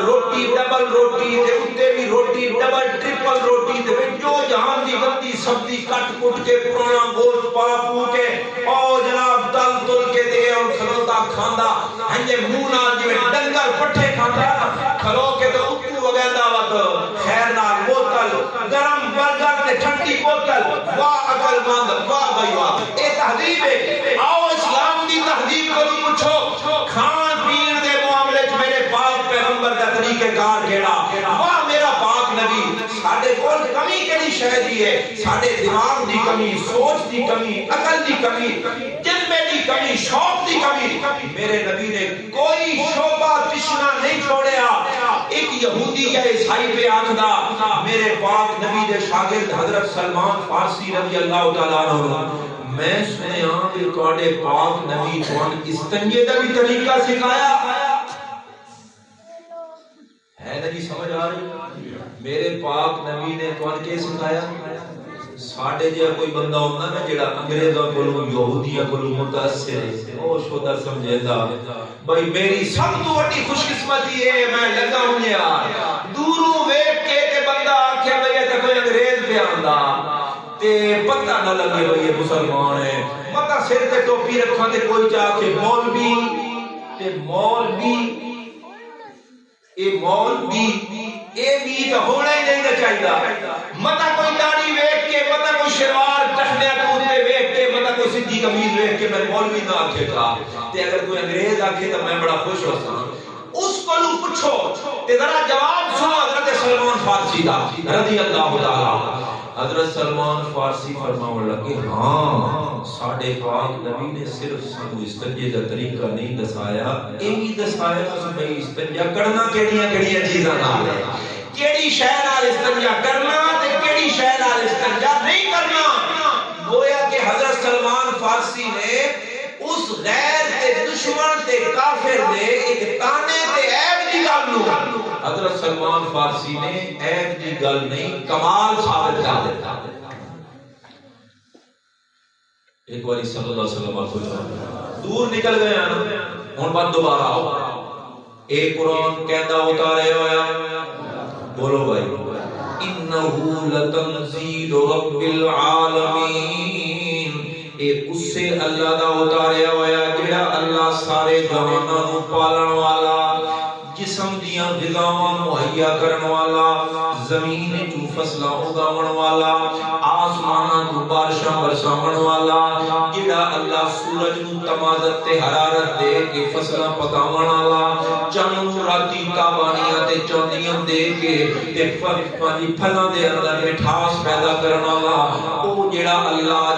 روٹی ڈبل روٹی تے اتے بھی روٹی ڈبل ٹرپل روٹی تے جو جہان دی گندی سبزی کٹ کٹ کے پرانا گوشت پا پو کے او جناب تل تل کے دے اور کھلوتا کھاندا ہنجے منہ نال جویں ڈنگر پٹھے کھاندا کھلو کے تے اتو وگیندا وت خیر نال بوتل گرم برگر تے ٹھنڈی بوتل واہ عقل مند واہ بھائی واہ اے تہذیب ہے. آؤ اسلام دی تہذیب کو پوچھو کھان پین دے معاملے وچ میرے پاک پیغمبر دا طریقہ کار کیڑا واہ میرا پاک نبی ساڈے کول کمی کیڑی شے دی ہے ساڈے دماغ دی کمی سوچ دی کمی عقل دی کمی جذبے دی کمی شوق دی کمی میرے نبی نے کوئی شعبہ تشنا نہیں چھوڑیا. ایک یہودی یا عیسائی پہ آندا میرے پاک نبی دے شاگرد حضرت سلمان فارسی رضی اللہ تعالی عنہ میں سنیا کہ تواڈے پاک نبی تھان استنجے دا بھی طریقہ سکھایا ہے نا جی سمجھ آ رہی میرے پاک نبی نے تھان کے سکھایا ساڈے جہا کوئی بندہ ہوتا نا جڑا انگریزاں کولوں یہودیاں کولوں متاثر ہے او شودا سمجھدا بھائی میری سب تو بڑی خوش قسمتی ہے میں لگا ہوں یار دوروں ویکھ کے تے بندہ آکھے بھئی تے کوئی انگریز پہ آندا تے پتہ نہ لگے بھئی یہ مسلمان ہے متا سر تے ٹوپی رکھاں تے کوئی جا کے مولوی اے بھی تو ہونا ہی نہیں چاہیے متا کوئی داڑھی ویکھ کے متا کوئی شلوار ٹخنیا کودے ویکھ کے متا کوئی سیدھی قمیض ویکھ کے میں مولوی نہ آکھے گا تے اگر کوئی انگریز آکھے تو میں بڑا خوش ہوساں اس کو پوچھو تے ذرا جواب سنو حضرت سلمان فارسی دا رضی اللہ تعالی حضرت سلمان فارسی فرماون لگے ہاں ساڈے پاک نبی نے صرف سانو استنجے دا طریقہ نہیں دسایا اے بھی دسایا کہ بھئی استنجا کرنا کیڑیاں چیزاں نال ہے کیڑی شے نال استنجا کرنا تے کیڑی شے نال استنجا نہیں کرنا گویا کہ حضرت سلمان فارسی نے اس غیر تے دشمن تے کافر دے ایک تانے تے عیب دی گل نو حضرت سلمان فارسی نے عیب دی گل نہیں کمال ثابت کر دیتا ایک باری صلی اللہ علیہ وسلم دور نکل گئے ہن بعد دوبارہ آؤ اے قرآن کہندا اتارے ہویا بولو بھائی انہو لتنزیل رب العالمین اے اس سے اللہ دا اتاریا ہویا جڑا اللہ سارے جہاناں نو پالن والا جسم دیاں غذاواں مہیا کرن والا زمین تو فصلاں اگاون والا آسماناں تو بارشاں برساون والا جڑا اللہ سورج نو تمازت تے حرارت دے کے فصلاں پکاون والا چن نو راتی تابانیاں تے چوندیاں دے کے تے پھلاں دے اندر مٹھاس پیدا کرن والا او جڑا اللہ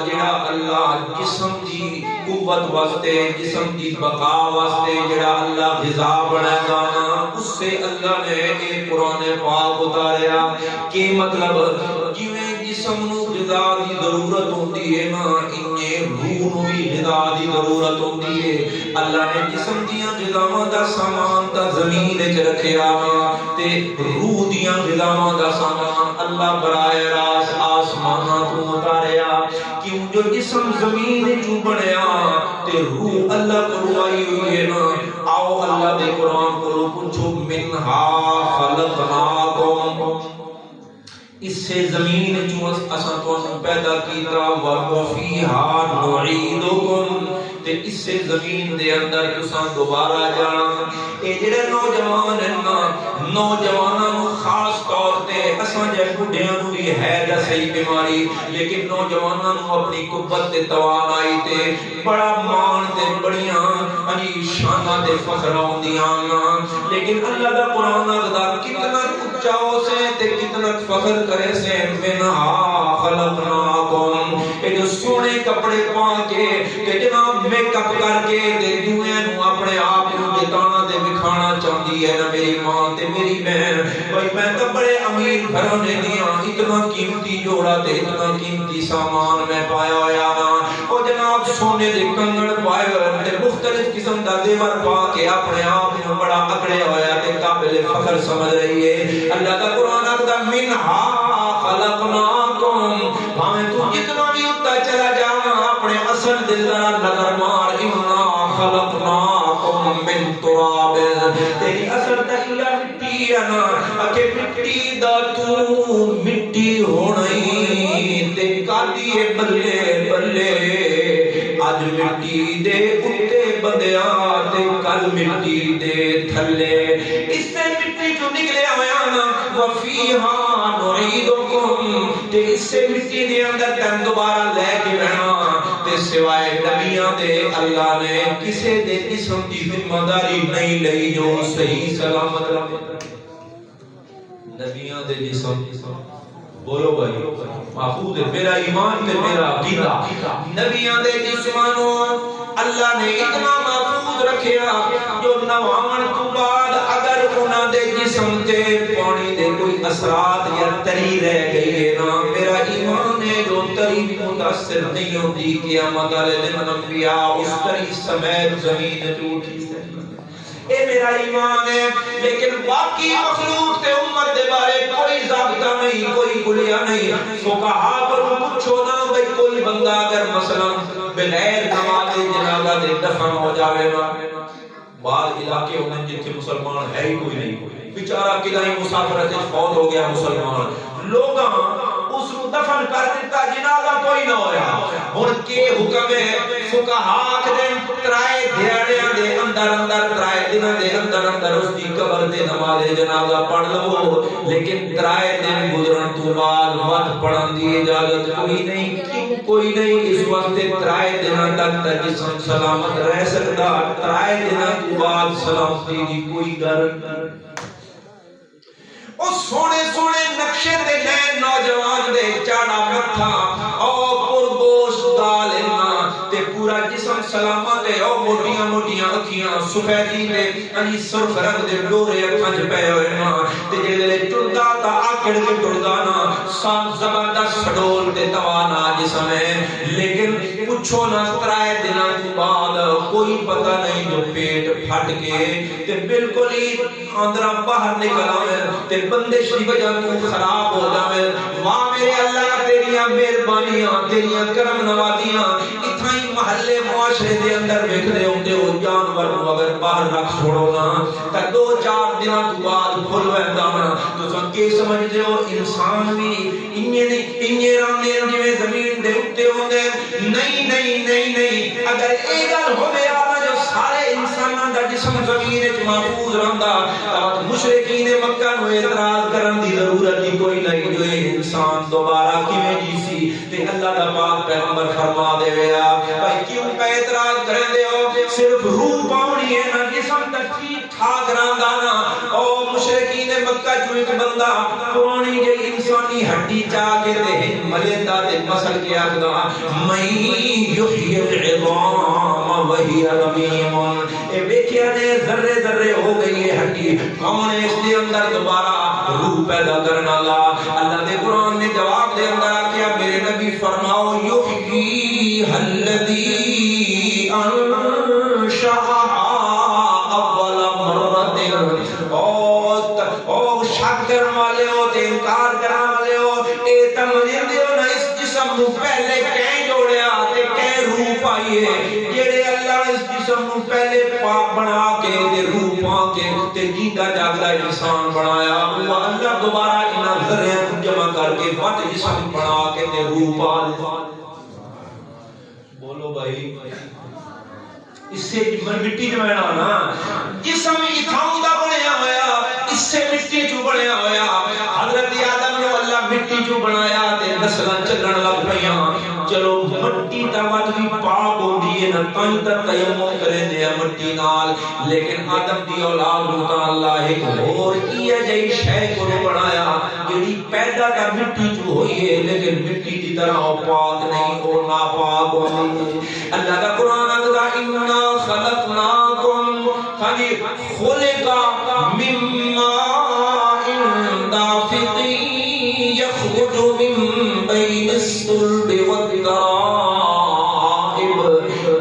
جسم دی قوت واسطے جسم دی بقا واسطے جڑا اللہ غذا بنایا اس سے اللہ نے ایک قرآن پاک اتاریا کہ مطلب جویں جسم نو غذا دی ضرورت ہوندی ہے نا انہیں روح نو بھی غذا دی ضرورت ہوندی ہے اللہ نے جسم دیاں غذاواں دا سامان تا زمین وچ رکھیا تے روح دیاں غذاواں دا سامان اللہ براہ راست آسماناں تو اتاریا کیوں جو جسم زمین وچوں بنیا تے روح اللہ کو آئی ہوئی ہے نا آؤ اللہ دے قرآن کو پوچھو منہا خلقناکم اس سے زمین جو اساں تو پیدا کیتا وفیہا نعیدکم تے اس سے زمین دے اندر تساں دوبارہ جانا اے جڑے نوجوان ہیں نوجواناں نو خاص طور تے اساں جے بڈھیاں نو بھی ہے دا صحیح بیماری لیکن نوجواناں نو اپنی قوت تے توانائی تے بڑا مان تے بڑیاں شاناں تے فخر ہوندیاں لیکن اللہ دا قرآن دا کتنا اونچا ہو سے تے کتنا فخر کرے سے منہا خلقناکم اے جو سونے کپڑے پا کے کہ جناب میک اپ کر کے تے دنیا نو اپنے آپ نو جتانا تے دکھانا چاہندی ہے نا میری ماں تے میری بہن بھائی میں تو بڑے امیر گھرانے دیاں اتنا قیمتی جوڑا تے اتنا قیمتی سامان میں پایا ہویا او جناب سونے دے کنگن پائے ہوئے تے مختلف قسم دا زیور پا کے اپنے آپ نو بڑا اکڑے ہویا تے قابل فخر سمجھ رہی ہے اللہ کا قرآن آتا منہا خلقناکم ہمیں تو جتنا بھی اتا چلا جانا اپنے اصل دل ذرا نظر مار انا خلقناکم من تراب تیری اصل دخلہ مٹی ہے نا اکے مٹی دا تو مٹی ہونئی تے کالیے بلے بلے آج مٹی دے اتے بندیاں تے کل مٹی دے تھلے اس سے مٹی جو نکلے آیانا وفیہا نعیدکم تے اس سے مٹی دے اندر تم دوبارہ لے کے رہنا تے سوائے نبیاں دے اللہ نے کسے دے جسم کی ذمہ داری نہیں لئی جو صحیح سلامت رہے نبیاں دے جسم بولو بھائی محفوظ ہے میرا ایمان تے میرا عقیدہ نبیاں دے جسمانوں اللہ نے اتنا محفوظ رکھیا جو نواون تو بعد اگر انہاں دے جسم تے پانی دے کوئی اثرات یا تری رہ گئی ہے نا میرا ایمان ہے جو تری بھی متاثر نہیں ہوتی قیامت والے دن انبیاء اس تری سمیت زمین ٹوٹی اے میرا ایمان ہے لیکن باقی مخلوق تے امت دے بارے کوئی ضابطہ نہیں کوئی کلیہ نہیں فقہا پر پوچھو نا بھئی کوئی بندہ اگر مثلا بغیر نماز جنازہ دے دفن ہو جاوے نا، بعض علاقے ہونے جتنے مسلمان ہے ہی کوئی نہیں، بیچارہ کدائی مسافرت فوت ہو گیا مسلمان، لوگ اس کو دفن کر دیتا، جنازہ کوئی نہ ہویا، ہن کے حکم ہے فقہا دے ترائے دیہڑیاں دے اندر ترائے دناں دے اندر اس دی قبر تے نماز جنازہ پڑھ لو، لیکن ترائے دن گزرن تو بعد مت پڑھن دی اجازت کوئی نہیں، کیوں کوئی نہیں؟ اس وقت ترائے دناں تک جسم سلامت رہ سکتا، ترائے دناں تو بعد سلامتی دی کوئی گارنٹی او سونے سونے نقشے دے نئے نوجوان دے چاڑا متھا او پرگوش دال اینا تے پورا جسم سلامت ہے، او موٹیاں موٹیاں اکھیاں سفیدی دے انہی سرخ رنگ دے ڈورے اکھاں چ پے ہوئے نا تے جے ٹردا تا آکڑ کے ٹردا نا سان زبردست سڈول تے توانا جسم ہے، لیکن پوچھو نا ترائے دناں تو بعد کوئی پتہ نہیں جو پیٹ پھٹ کے تے بالکل ہی اندرا باہر نکل آوے تے بندش دی وجہ تو خراب ہو جاوے، واہ میرے اللہ تیریاں مہربانیاں تیریاں کرم نوازیاں، اتھائی محلے معاشرے دے اندر ویکھدے ہوندے ہو جانور نو اگر باہر رکھ چھوڑو نا تے 2-4 دناں تو بعد پھل ویندا نا، تساں کی سمجھدے ہو انسان بھی انجے راندے جویں زمین دے اوتے ہوندے؟ نہیں نہیں نہیں نہیں، اگر اے گل ہوے جو سارے انساناں دا جسم زمین وچ محفوظ رہندا تا مشرکین مکہ نو اعتراض کرن دی ضرورت ہی کوئی نہیں، جو انسان دوبارہ کیویں جی سی تے اللہ دا پاک پیغمبر فرما دے ویا بھائی کیوں کا اعتراض کرندے ہو؟ صرف روح پاونی ہے نا، جسم تے ٹھیک ٹھاک رہندا نا۔ او مشرکین مکہ جو ایک بندہ پرانی جے انسانی ہڈی چا کے تے ملیندا تے مسل کے آکھدا میں یحیی العظام وہی رمیم، اے ویکھیا نے ذرے ذرے ہو گئی ہے ہڈی، کون ہے اس دے اندر دوبارہ روح پیدا کرنا؟ اللہ دے قرآن نے جواب دے اندر کیا میرے نبی فرماؤ یحیی الذی انشأ اول مرۃ، او شک کرن والے ہو تے انکار کرن والے ہو، اے تمجید دیو نا اس جسم نو پہلے کہیں جوڑیا تے کہیں روح پائیے، جڑے اللہ اس جسم نو پہلے پاک بنا کے تے روح پا کے تے جیتا جاگدا انسان بنایا، وہ اللہ دوبارہ انہاں ذریاں کو جمع کر کے وٹ جسم بنا کے تے روح پا دے۔ بولو بھائی اس سے مٹی جو بنا نا جسم اتھاؤں دا بنیا ہویا، اس سے مٹی جو بنیا ہویا، حضرت آدم نے اللہ مٹی جو بنایا تے نسلاں چلن لگ پیاں، چلو مٹی دا وٹ بھی پاک ہوندی ہے نا تائیں تے تیمم کرے دے مٹی نال، لیکن آدم دی اولاد نو تا اللہ ایک اور کیے جئی شے کو بنایا جڑی پیدا تا مٹی جو ہوئی ہے، لیکن مٹی دی طرح او پاک نہیں، او ناپاک ہوندی۔ اللہ دا قرآن آکھدا انا خلقناکم خلق من ماء دافق یخرج من بین الصلب والترائب،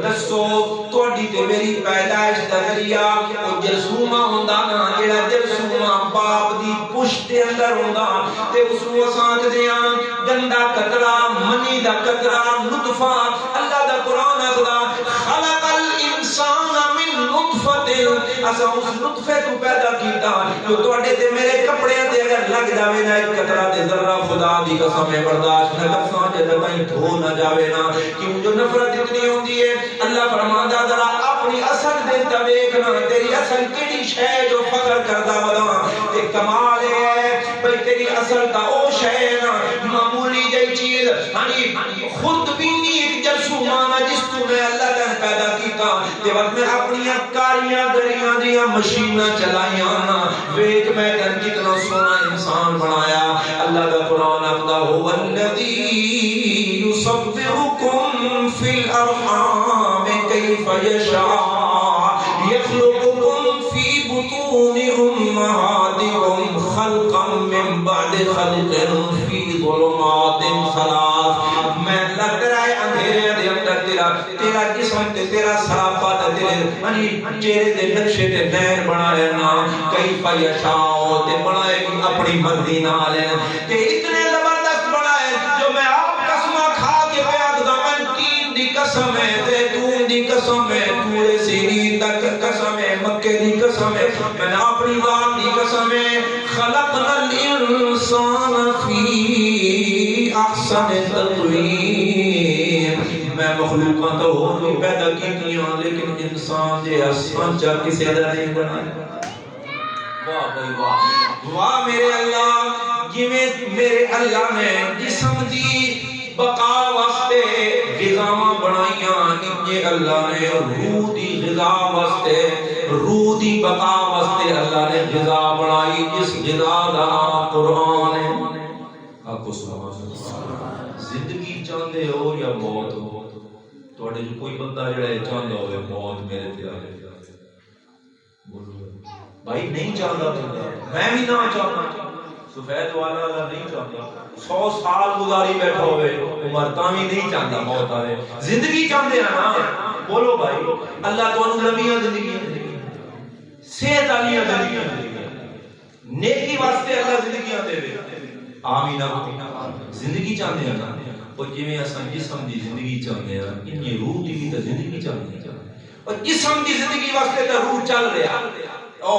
دسو تواڈی تے میری پیدائش دا ذریعہ او جرثومہ ہوندا نا، جڑا جرثومہ باپ دی پشت دے اندر ہوندا تے اس نوں اساں آکھدے ہاں گندا قطرہ، منی دا قطرہ، نطفہ۔ اللہ دا قرآن آکھدا خلق الانسان من نطفۃ، اساں اس نطفے تو پیدا کیتا جو تواڈے تے میرے کپڑے تے اگر لگ جاوے نا ایک قطرہ تے ذرہ خدا دی قسم ہے برداشت نہ کرساں جے کہیں دھو نہ جاوے نا، کیوں جو نفرت اتنی ہوندی ہے۔ اللہ فرماندا ذرا اپنی اصل دے تے ویکھنا تیری اصل کیڑی شے جو فخر کردا ودا تے کمال ہے بھئی تیری اصل دا او شے نا معمولی جئی چیز، ہاں خود بھی نہیں ایک جرثومہ جس تو میں اللہ نے پیدا کیتا تے وقت میں اپنی کاریاں دریاں دیاں مشیناں چلائیاں نا، ویکھ میں تن کتنا سونا انسان بنایا۔ اللہ کا قرآن آکھدا هو الذی یصورکم فی الارحام کیف یشاء یخلقکم فی بطون امہاتکم خلقا من بعد خلق فی ظلمات ثلاث، میں اللہ تیرے اندھیرے دے اندر تیرا جسم تے تیرا سراپا تے تیرے چہرے دے نقشے تے نین بنایا نا، کیف یشاء تے بنائے اپنی مرضی نال تے اتنے زبردست بنائے جو میں آپ قسمہ قسم ہے، زیتون دی قسم ہے، تور سینین تک قسم ہے، مکے دی قسم ہے، میں نے اپنی ذات دی قسم ہے، خلقنا الانسان فی احسن تقویم، میں مخلوقاں تو ہو بھی پیدا کیتیاں لیکن انسان دے احسان چا کسے دا نہیں بنایا۔ واہ بھائی واہ، واہ میرے اللہ، جویں میرے اللہ نے جسم دی بقا واسطے غذاواں بنائیاں، انجے اللہ نے روح دی غذا واسطے، روح دی بقا واسطے اللہ نے غذا بنائی، جس غذا دا نام قرآن ہے۔ آپ کو سبحان اللہ۔ زندگی چاہندے ہو یا موت ہو، تواڈے جو کوئی بندہ جڑا ہے چاہندا ہوے موت میرے تے آ جائے، بولو بھائی نہیں چاہتا بندہ، میں بھی نہ چاہتا، سفید والا نہیں چاہتا، 100 سال گزاری بیٹھا ہوئے عمر تاں بھی نہیں چاہتا موت آئے، زندگی چاہتے ہیں نا، بولو بھائی اللہ تو لمبیاں زندگیاں دے، صحت والیاں زندگیاں دے، نیکی واسطے اللہ زندگیاں دے دے، آمین زندگی چاہتے ہیں نا، اور جویں اساں جسم دی زندگی چاہتے ہیں انہی روح دی بھی تو زندگی چاہتے ہیں، اور جسم دی زندگی واسطے تو روح چل رہا او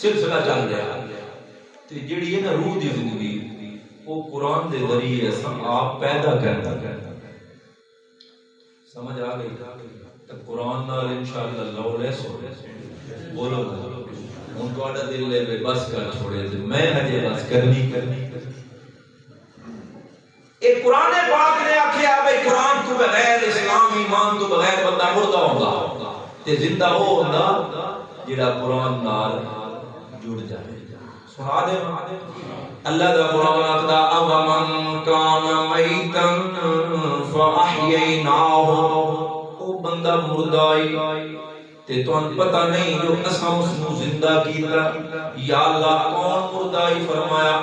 سلسلہ چل رہا تے جڑی ہے نا روح دی زندگی وہ قرآن دے ذریعے آپ پیدا کرتا سمجھ آ گئی تو قرآن نال انشاءاللہ لو لے سو بولو ہن تہاڈا دل لے بس کر چھوڑے تے میں ہجے بس کرنی اے قرآن پاک نے آکھیا بھئی قرآن تو بغیر اسلام ایمان تو بغیر بندہ مردہ ہوندا تے زندہ ہو ہوندا جڑا قرآن نال جڑ جائے۔ سنا دے اللہ دا قرآن آکھدا اومن کان میتا فاحییناہ، او بندہ مردائی تے تانوں پتہ نہیں جو اساں اس نو زندہ کیتا، یا اللہ کون مردائی فرمایا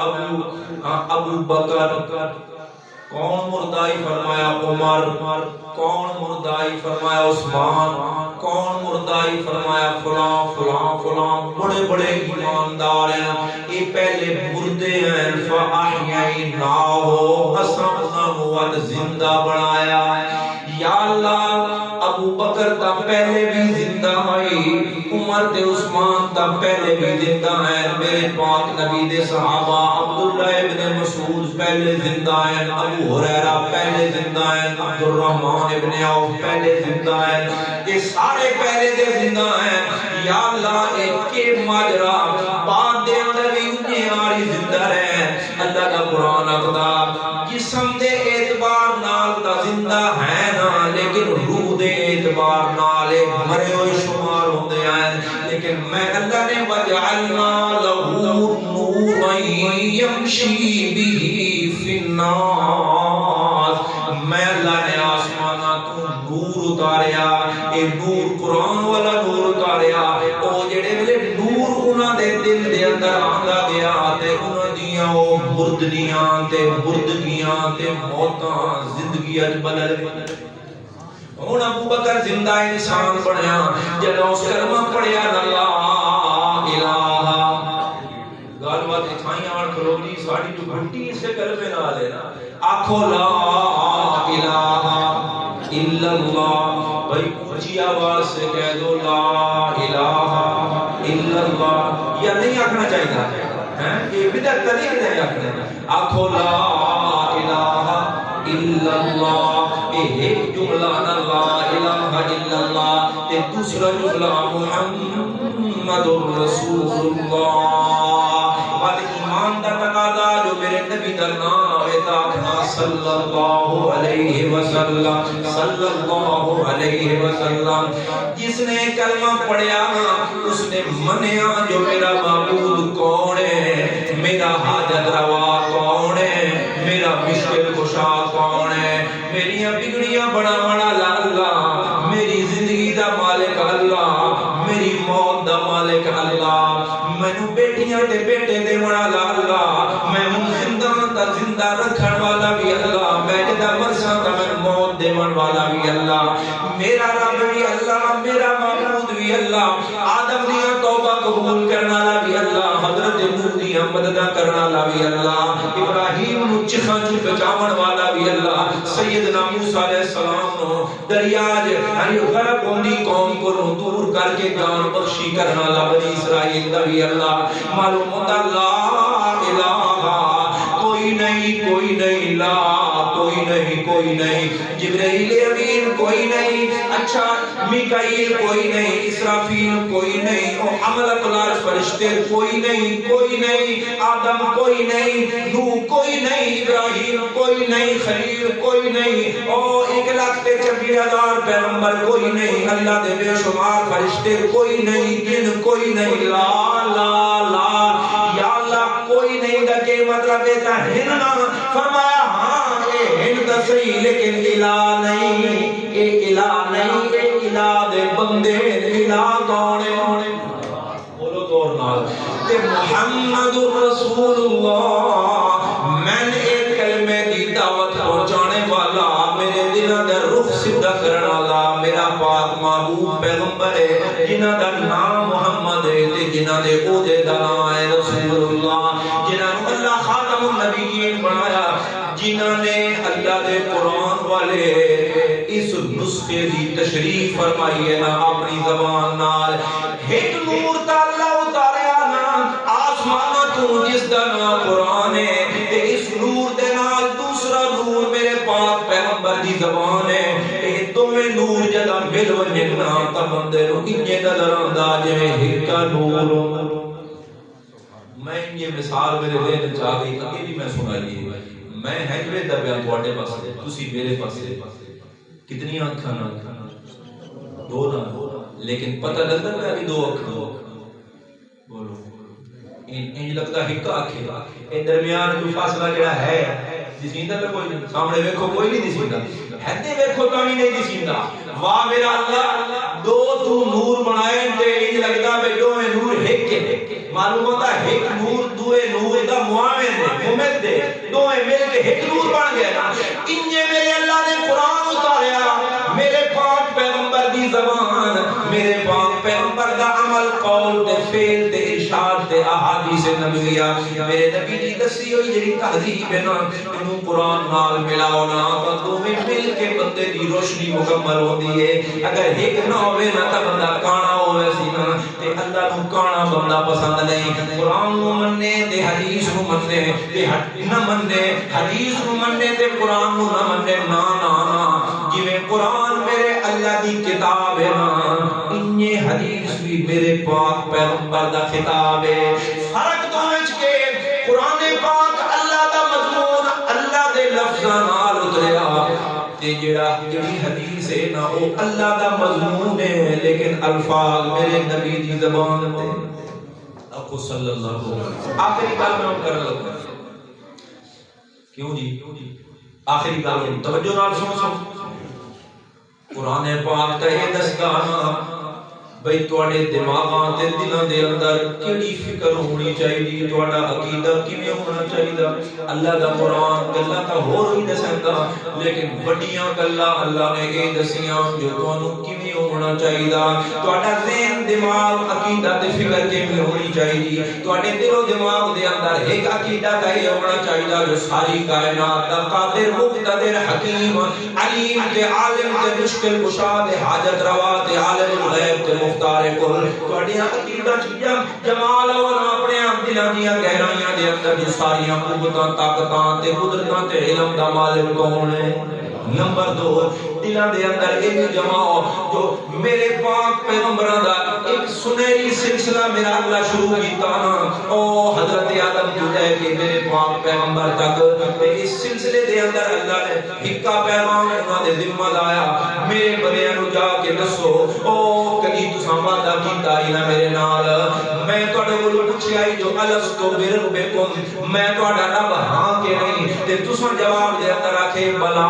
ابو بکر، کون مردائی فرمایا عمر، کون مردائی فرمایا عثمان، کون مردائی فرمایا فلاں فلاں فلاں، بڑے بڑے ایماندار ہیں یہ پہلے مردے ہیں، فاحییناہ اساں انہاں نوں زندہ بنایا۔ یا اللہ ابو بکر تا پہلے بھی زندہ ہوئی، عمر تے عثمان تا پہلے بھی زندہ ہیں، میرے پاک نبی دے صحابہ عبداللہ ابن مسعود پہلے زندہ ہیں، ابو ہریرہ پہلے زندہ ہیں، عبد الرحمن ابن عوف پہلے زندہ ہیں، یہ سارے پہلے دے زندہ ہیں۔ یا اللہ ایک کے ماجرا بعد دے اندر بھی انہیں آری زندہ رہے۔ اللہ کا قرآن آکھدا جسم دے اعتبار نال تا زندہ ہے نا، لیکن روح دے اعتبار نال مرے ہوئے شمار ہوندے ہیں، لیکن میں اللہ نے وجعلنا لہو نورا یمشی بہ فی الناس، میں اللہ نے آسمانہ تو نور اتاریا، اے نور قرآن والا نور اتاریا، او جڑے ویلے نور انہاں دے دل دے اندر آندا گیا تے انہاں دیاں او مردنیاں تے مردگیاں تے موتاں زندگی اج بدل گئی۔ ہن ابو بکر زندہ انسان بنیا جدوں اس کلمہ پڑھیا لا الہ، گل بات اتھائیاں آن کھلوگی ساڑی جو گھنٹی اسے کلمے نال ہے نا، آکھو لا الہ الا اللہ، بھائی اونچی آواز سے کہہ دو لا الہ الا اللہ، یا نہیں آکھنا چاہیے یہ بدعت نہیں ہے آکھنا، آکھو لا الہ الا اللہ، ایک جملہ لا الہ الا اللہ تے دوسرا جملہ محمد رسول اللہ، بات ایمان دا تقاضا جو میرے نبی دا نام آوے تا آکھنا صلی اللہ علیہ وسلم، صلی اللہ علیہ وسلم۔ جس نے کلمہ پڑھیا اس نے منیا جو میرا معبود کون ہے، میرا حاجت روا کون ہے، میرا مشکل کشا کون ہے، میری بگڑیاں بناون والا اللہ، میری زندگی دا مالک اللہ، میری موت دا مالک اللہ، مینوں بیٹیاں تے بیٹے دیون والا اللہ، میں زندہ دا زندہ رکھن والا بھی اللہ، میں جدا مرساں دا میں موت دیون والا بھی اللہ، میرا رب بھی اللہ، میرا معبود بھی اللہ، آدم دی توبہ قبول کرنے والا بھی اللہ، حضرت نوح دی مدد کرنے والا بھی اللہ، ابراہیم نو چکھاں چ بچاون والا بھی اللہ سیدنا موسیٰ علیہ السلام نو دریا غرق ہوندی قوم کو دور کر کے جان بخشی کرنا والا بنی اسرائیل دا بھی اللہ معلوم ہوتا لا الہ کوئی نہیں لا کوئی نہیں جبرائیل امین کوئی نہیں اچھا میکائیل کوئی نہیں اسرافیل کوئی نہیں او حمل اقلار فرشتے کوئی نہیں آدم کوئی نہیں نوح کوئی نہیں ابراہیم کوئی نہیں خلیل کوئی نہیں او 1,26,000 پیغمبر کوئی نہیں اللہ دے بے شمار فرشتے کوئی نہیں جن کوئی نہیں لا یا اللہ کوئی نہیں دا کہ مطلب ہے ہننا فرمایا ہاں ہند صحیح لیکن الہ نہیں اے الہ دے بندے الہ کون ہے بولو دور نال تے محمد رسول اللہ میں ایک کلمے دی دعوت پہنچانے والا میرے دل دا رخ سیدھا کرنے والا میرا پاک محبوب پیغمبر ہے جنہاں دا نام محمد ہے تے جنہاں دے عہدے دا نام ہے رسول اللہ جنہاں نو اللہ خاتم النبیین بنایا جنہاں نے اللہ دے قرآن والے اس نسخے دی تشریف فرمائی ہے نا اپنی زبان نال ایک نور تا اللہ اتاریا نا آسمانہ تو جس دا نا قرآن ہے تے اس نور دے نال دوسرا نور میرے پاک پیغمبر دی زبان ہے اے تمہیں نور جدا مل ونجنا تا بندے نو انجے نظر آندا جویں ہکا نور میں یہ مثال میرے ذہن چاہ گئی کہ بھی میں سنائی میں ہجوے درمیان تواڈے پاسے تسی میرے پاسے کتنی آنکھاں نال دو نہ لیکن پتہ لگتا ہے ابھی دو اکھاں بولو انج لگتا ہے ہکا اکھے اے درمیان کوئی فاصلہ جڑا ہے دسیندا تے کوئی نہیں سامنے ویکھو کوئی نہیں دسیندا ہتے ویکھو تا بھی نہیں دسیندا واہ میرا اللہ دو تو نور بنائے تے انج لگدا ہے دو نور ایک ہے معلوم ہوتا ہے ایک نور دوے نور دا معاون ہے ممد دے دوے مل کے ایک نور بن گیا نا انجے میرے اللہ نے قرآن اتاریا میرے پاک پیغمبر دی زبان میرے پاک پیغمبر دا عمل قول تے فعل تے ارشاد تے احادیث نبویہ میرے نبی دی دسی ہوئی جڑی تہذیب ہے نا انہوں قرآن نال ملاؤ نا تو دوویں مل کے بندے دی روشنی مکمل ہوندی ہے اگر ایک نہ ہوے نا تے بندہ کانا ہوے سی نا تے اللہ نو کانا بندہ پسند نہیں قرآن نو مننے تے حدیث نو مننے تے نہ مننے حدیث نو مننے تے قرآن نو نہ مننے نا جویں قرآن میرے اللہ دی کتاب ہے نا انہی حدیث بھی میرے پاک پیغمبر دا خطاب ہے فرق تو وچ کے قرآن پاک اللہ دا مضمون اللہ دے لفظاں نال اتریا تے جڑی حدیث ہے نا او اللہ دا مضمون ہے لیکن الفاظ میرے نبی دی زبان تے آپ صلی اللہ علیہ وسلم آخری بات میں کر لگا کیوں جی آخری بات توجہ نال سنو قرآن پاک تے دسگانا بھئی تواڈے دماغاں تے دلاں دے اندر کیڑی فکر ہونی چاہیے تواڈا عقیدہ کیویں ہونا چاہیے اللہ دا قرآن گلاں تا ہور ہی دسندا لیکن بڑیاں گلاں اللہ نے اے دسیاں جو تانوں کیویں ہونا چاہیے تواڈا ذہن دماغ عقیدہ تے فکر کیویں ہونی چاہیے تواڈے دل و دماغ دے اندر ایک عقیدہ تے ہونا چاہیے جو ساری کائنات دا قادر مقتدر حکیم علیم تے عالم تے مشکل کشا تے حاجت روا تے عالم الغیب تے مختار کل تواڈیاں عقیدہ چیزاں جمال اور اپنے دلاں دیاں گہرائیاں دے اندر جو ساریاں قوتاں طاقتاں تے قدرتاں تے علم دا مالک کون ہے نمبر 2 دلاں دے اندر ایک جماؤ جو میرے پاک پیغمبراں دا ایک سنہری سلسلہ میرا اللہ شروع کیتا نا او حضرت آدم تو لے کے میرے پاک پیغمبر تک تے اس سلسلے دے اندر اللہ نے ہکا پیغام انہاں دے ذمہ لایا میرے بندیاں نو جا کے دسو او کدی تساں وعدہ کیتا ہی نہ میرے نال میں تواڈے کولوں پوچھیا جو الستو بربکم میں تواڈا رب ہاں کہ نہیں تے تساں جواب دے اندر آکھے بلا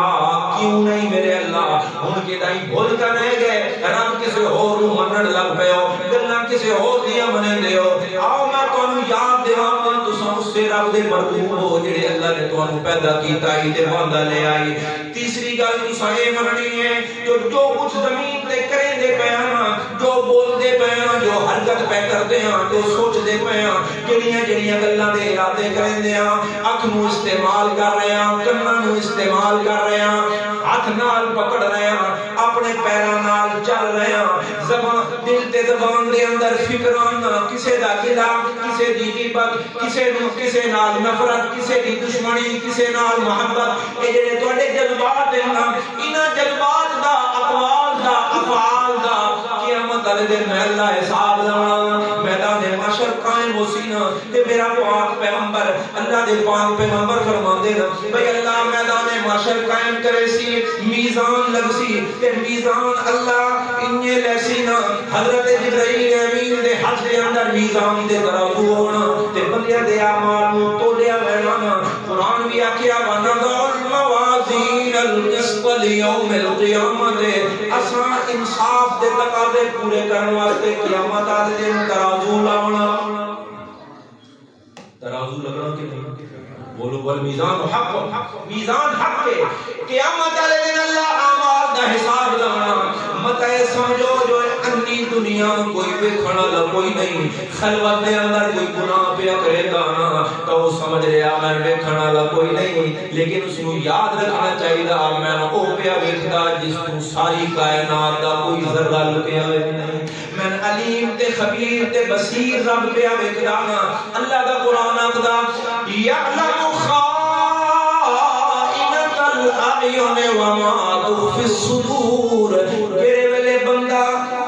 کیوں نہیں میرے اللہ ان کے دائی بھول کر رہ گئے رب کسے اور منن لگ پے ہو گلاں کسے اور دیاں منن دے ہو آؤ میں تانوں یاد دیواں تو تساں اس تسے رب دے مرغوب ہو جڑے اللہ نے تانوں پیدا کیتا ہے تے واندا لے آئی تیسری گل تساں اے مننی ہے جو کچھ زمین تے کریندے پے ہاں جو بولدے پے ہاں جو حرکت پہ کردے ہاں جو سوچدے پے ہاں جڑیاں گلاں دے ارادے کریندے ہاں اکھ نو استعمال کر رہے ہاں کناں نو استعمال کر رہے ہاں ہاتھ نال پکڑ رہے ہاں اپنے پیراں نال چل رہے ہاں زبان دل تے زبان دے اندر فکران کسے دا گلا کسے دی غیبت کسے نال نفرت کسے دی دشمنی کسے نال محبت اے جڑے تواڈے جذبات ہیں انہاں جذبات دا اقوال دا افعال دا قیامت والے دن میں اللہ حساب لونا میدان محشر قائم ہوسینا تے میرا پاک پیغمبر اللہ دے پاک پیغمبر فرماندے نا بھئی اللہ میدان محشر قائم کرے سی میزان لگ سی تے میزان اللہ انہیں لیسی نا حضرت جبرائیل امین دے ہاتھ دے اندر میزان دے ترازو ہونا تے بندیاں دے اعمال نو تولیا وینا قرآن بھی آکھیا وَنَضَعُ الْمَوَازِينَ الْقِسْطَ لِيَوْمِ الْقِيَامَةِ اساں انصاف دے تقاضے پورے کرنے واسطے قیامت والے دن ترازو لاونا ترازو لگنا کہ نہیں بولو والمیزان حق میزان حق ہے قیامت والے دن اللہ اعمال دا حساب لاونا مت اے سمجھو جو انی دنیا کوئی ویکھن والا کوئی نہیں خلوت دے اندر کوئی گناہ پیا کرے گا نا تو سمجھ رہا میں ویکھن والا کوئی نہیں لیکن اس کو یاد رکھنا چاہیے میں او پیا ویکھدا جس کو ساری کائنات دا کوئی ذرہ لکیا نہیں میں علیم تے خبیر تے بصیر رب پیا ویکھدا نا اللہ دا قرآن آکھدا یعلم خائنۃ الاعین وما تخفی الصدور جڑے ویلے بندہ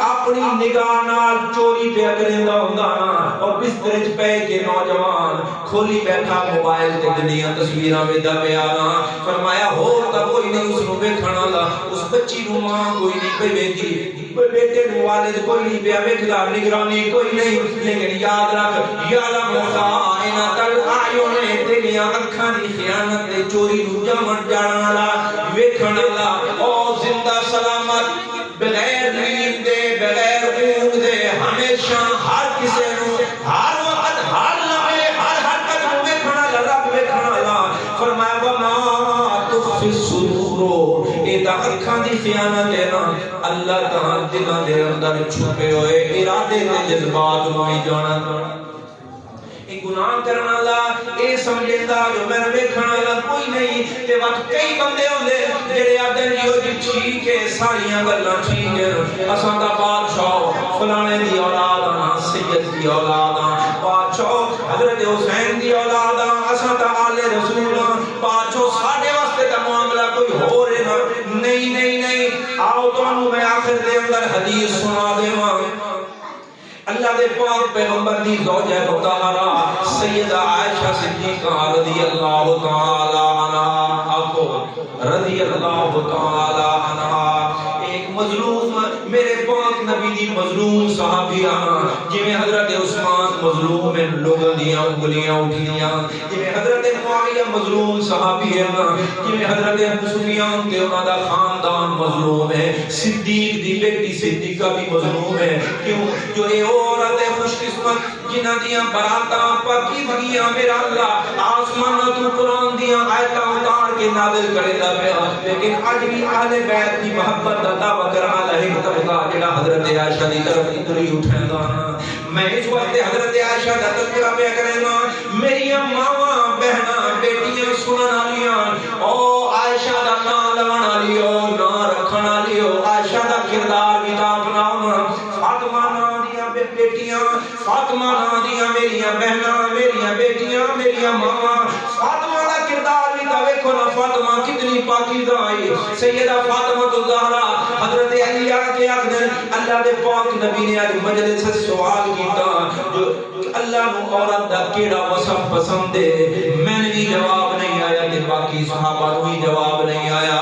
اپنی نگاہ نال چوری پیا کریندا ہوندا نا اور بستر وچ پے کے نوجوان کھولی بیٹھا موبائل تے دنیا تصویراں ویکھدا پیا نا فرمایا ہور تا کوئی نہیں اس نو ویکھن والا اس بچی نو ماں کوئی نہیں پئی ویکھی بیٹے نو والد کوئی نہیں پیا ویکھدا نگرانی کوئی نہیں لیکن یاد رکھ یعلم خائنۃ الاعین تیریاں اکھاں دی خیانت تے چوری نو جمن جانا والا ویکھن والا او زندہ سلامت بغیر نیند دے بغیر اونگ دے ہمیشہ ہر کسے نو ہر وقت ہر لمحے ہر حرکت نو ویکھن والا رب ویکھن والا فرمایا وما تخفی الصدور اے تا اکھاں دی خیانت ہے نا اللہ تعالی دلاں دے اندر چھپے ہوئے ارادے تے جذبات نو ہی جانا گناہ کرنا اللہ اے سمجھدا جو میں ویکھن والا کوئی نہیں تے وقت کئی بندے ہوندے جڑے آدن جو ٹھیک ہے ساریاں گلاں ٹھیک ہے اساں دا بادشاہ فلانے دی اولاد ہاں سید دی اولاد ہاں بادشاہ حضرت حسین دی اولاد ہاں اساں دا آل رسول ہاں بادشاہ ساڈے واسطے دا معاملہ کوئی ہو رہا نہیں آؤ تانوں میں آخر دے اندر حدیث سنا دیواں اللہ دے پاک پیغمبر دی زوجہ مطہرہ سیدہ عائشہ صدیقہ رضی اللہ تعالی عنہا رضی اللہ تعالی عنہا ایک مظلوم میرے پاک نبی دی مظلوم صحابیہ جویں حضرت عثمان مظلوم ہیں لوگوں دیاں انگلیاں اٹھیاں جویں حضرت معاویہ مظلوم صحابی ہیں جویں حضرت ابو سفیان کے انہاں دا خاندان مظلوم ہے صدیق دی بیٹی صدیقہ بھی مظلوم ہے کیوں جو اے عورت خوش قسمت جنہاں دیاں براتاں پاکیزگیاں میرا اللہ آسمان تو قرآن دیاں آیتاں اتار کے نازل کرے دا پیا لیکن اج بھی اہل بیت دی محبت دا دعویٰ کرنا لہے طبقہ جڑا حضرت عائشہ دی طرف اتری اٹھیندا میں اس وقت حضرت عائشہ دا تذکرہ پیا کرنا میری ماواں بہناں بیٹیاں سنن والیاں او عائشہ دا نام لون والی او نام رکھن والی او عائشہ دا کردار بھی اپناؤ فاطمہ نام دیاں بیٹیاں فاطمہ نام دیاں میریاں بہناں میریاں بیٹیاں میریاں ماواں فاطمہ دا کردار بھی دیکھو نا فاطمہ کتنی پاکیزہ آئی سیدہ فاطمہ الزہرا حضرت علی کے اکبر اللہ دے پاک نبی نے آج مجلس سے سوال کیتا جو اللہ نو عورت دا کیڑا وصف پسند ہے میں نے بھی جواب نہیں آیا کہ باقی صحابہ نو بھی جواب نہیں آیا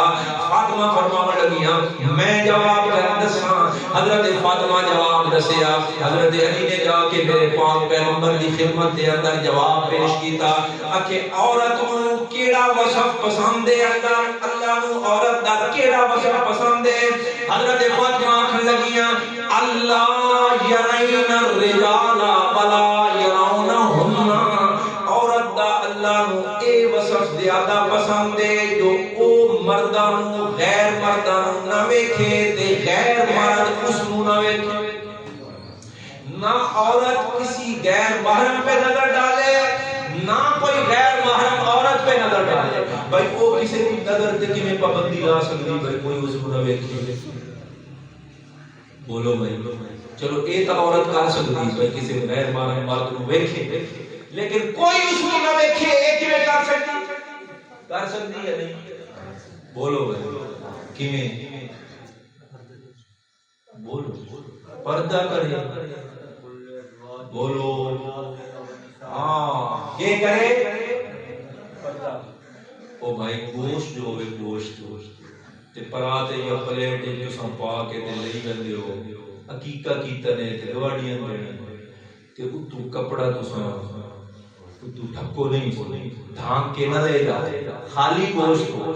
فاطمہ فرمانے لگیاں میں جواب کر دساں حضرت فاطمہ جواب دسیا حضرت علی نے جا کے میرے پاک پیغمبر دی خدمت دے اندر جواب پیش کیتا کہ عورت نو کیڑا وصف پسند ہے اللہ نو عورت دا کیڑا وصف پسند ہے حضرت فاطمہ کہن لگیاں اللہ یرین الرجال ولا یرونہن عورت دا اللہ نو اے وصف زیادہ پسند ہے جو او مرداں نو غیر مرداں نو نہ ویکھے تے غیر مرد اس نو نہ ویکھے. نہ عورت کسی غیر محرم پہ نظر ڈالے نہ کوئی غیر محرم عورت پہ نظر ڈالے. بھائی وہ کسی کی نظر تے کیویں پابندی لا سکتی بھائی کوئی اس کو نہ ویکھے؟ بولو بھائی. چلو یہ تو عورت کر سکتی بھائی کسی غیر محرم مرد کو ویکھے لیکن کوئی اس کو نہ ویکھے یہ کیویں کر سکتی؟ کر سکتی ہے نہیں؟ بولو بھائی کیویں؟ بولو پردہ کرے. بولو ہاں یہ کرے پردہ. او بھائی گوشت جو ہوئے گوشت تے پراتے یا پلیٹ جو سن پا کے تے لئی گندے ہو عقیقہ کیتا نے تے گواڑیاں دینا تے اتو کپڑا تو سن اتو ڈھکو نہیں ڈھانک کے نہ لے جا خالی گوشت ہو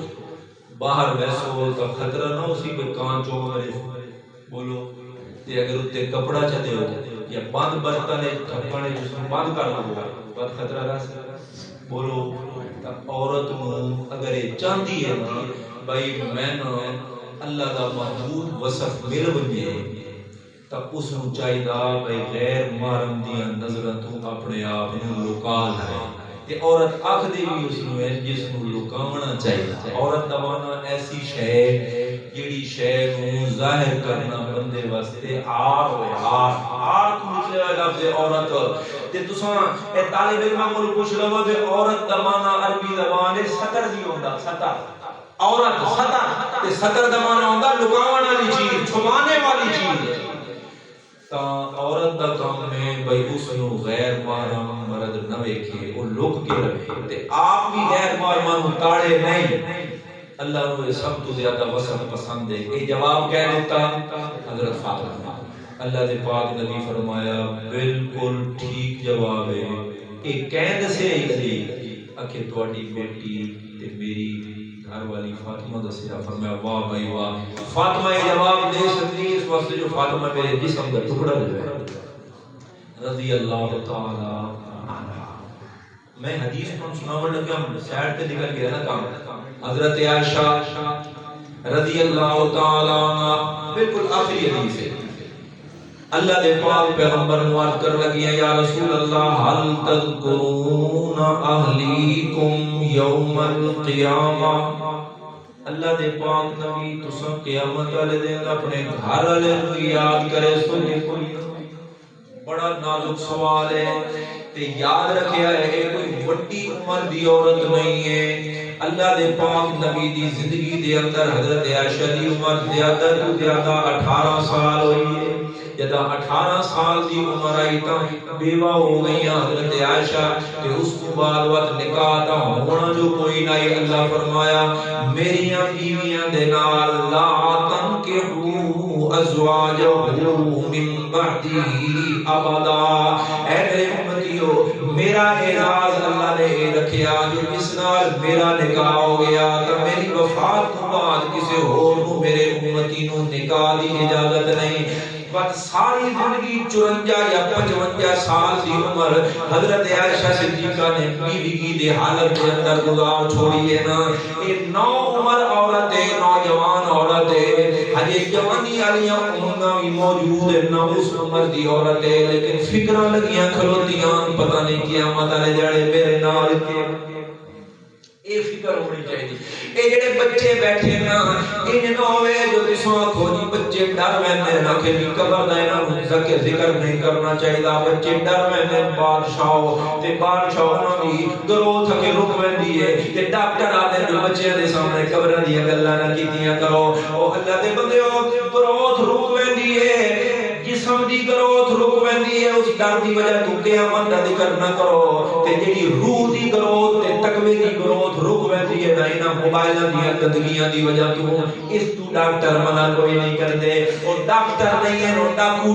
باہر ویسو تو خطرہ نہ اسی پہ کانچوں مرے. بولو تے اگر اتنے کپڑا چلے ہو یا بند برتن ڈھکنے جس میں بند کر لگا بہت خطرہ رہ سکتا. بولو عورت اگر یہ چاہتی ہے نا بھائی میں اللہ دا محمود وصف مل بنجے تو اس نو چاہیے بھائی غیر محرم دیاں نظراں تو اپنے آپ نو لکا لے. تے عورت آکھ دے بھی اس نو ہے جس نو لکاونا چاہیے. عورت دا معنی ایسی شے جیڑی شے نو ظاہر کرنا بندے واسطے عار ہوئے. عار کو نکلے ہوئے لفظ عورت تے تساں اے طالب علم کو پوچھ لو کہ عورت دا معنی عربی زبان وچ ستر دی ہوندا. ستر عورت ستر تے ستر دا معنی ہوندا لکاون والی چیز چھپانے والی چیز. تا عورت دا کام ہے بھئی اس نو غیر محرم مرد نہ ویکھے او لک کے رکھے تے آپ بھی غیر محرم نو تاڑے نہیں. اللہ نے سب تو زیادہ وصف پسند ہے. یہ جواب کہہ دیتا حضرت فاطمہ. اللہ دے پاک نبی فرمایا بالکل ٹھیک جواب ہے. یہ کہند سے ہی کہ تواڈی بیٹی تے میری گھر والی فاطمہ دسیا. فرمایا واہ بھائی واہ فاطمہ یہ جواب دے سکتی اس واسطے جو فاطمہ میرے جسم کا ٹکڑا ہے رضی اللہ تعالی عنہ. میں حدیث کو سناون لگا سائڈ تے نکل گیا نا کام. حضرت عائشہ رضی اللہ تعالی عنہ بالکل آخری حدیث ہے. اللہ دے پاک پیغمبر نواز کر لگی ہیں یا رسول اللہ حل تذکرون اہلیکم یوم القیامہ. اللہ دے پاک نبی تساں قیامت والے دن اپنے گھر والے کو یاد کرے. سنے کوئی بڑا نازک سوال ہے تے یاد رکھیا ہے کوئی وڈی عمر دی عورت نہیں ہے. اللہ دے پاک نبی دی زندگی دے اندر حضرت عائشہ دی عمر زیادہ تو زیادہ 18 سال ہوئی ہے. جب 18 سال دی عمر آئی تا بیوہ ہو گئی حضرت عائشہ تے اس کو بعد وقت نکاح دا ہونا جو کوئی نہیں. اللہ فرمایا میریاں بیویاں دے نال لا تنکحوا ازواجہ من بعدی ابدا. اے میرے امتیو میرا اعزاز اللہ نے رکھیا جو اس نال میرا نکاح ہو گیا تو میری وفات تو بعد کسی اور نو میرے امتی نو نکاح دی اجازت نہیں. بس ساری زندگی 54 یا 55 سال دی عمر حضرت عائشہ صدیقہ نے بیوی دے حالت کے اندر گزار چھوڑی ہے نا. یہ نو عمر عورت ہے نوجوان عورت ہے ہجے جوانی والی عمر بھی موجود ہے نہ اس عمر دی عورت ہے لیکن فکراں لگیاں کھلوتیاں پتہ نہیں قیامت والے جڑے میرے نال کے اے فکر ہونی چاہیے. اے جڑے بچے بیٹھے نا ان نو ہوے جو تساں آکھو جی بچے ڈر ویندے نا کہ قبر دا انہاں نوں ذکر نہیں کرنا چاہیے. بچے ڈر ویندے بادشاہ تے بادشاہ انہاں دی گروہ تھکے رک ویندی ہے تے ڈاکٹر آدے جو بچیاں دے سامنے قبراں دی گلاں نہ کیتیاں کرو. او اللہ دے بندیو گروہ رک ویندی ہے جسم دی گروتھ رک ویندی ہے اس ڈر دی وجہ تو قیامت دا ذکر نہ کرو تے جڑی روح دی گروتھ تے تقوی دی گروتھ رک ویندی ہے نہ موبائلاں دی گندگیاں دی وجہ تو اس تو ڈاکٹر منع کوئی نہیں کردے. او ڈاکٹر نہیں ہے او ڈاکو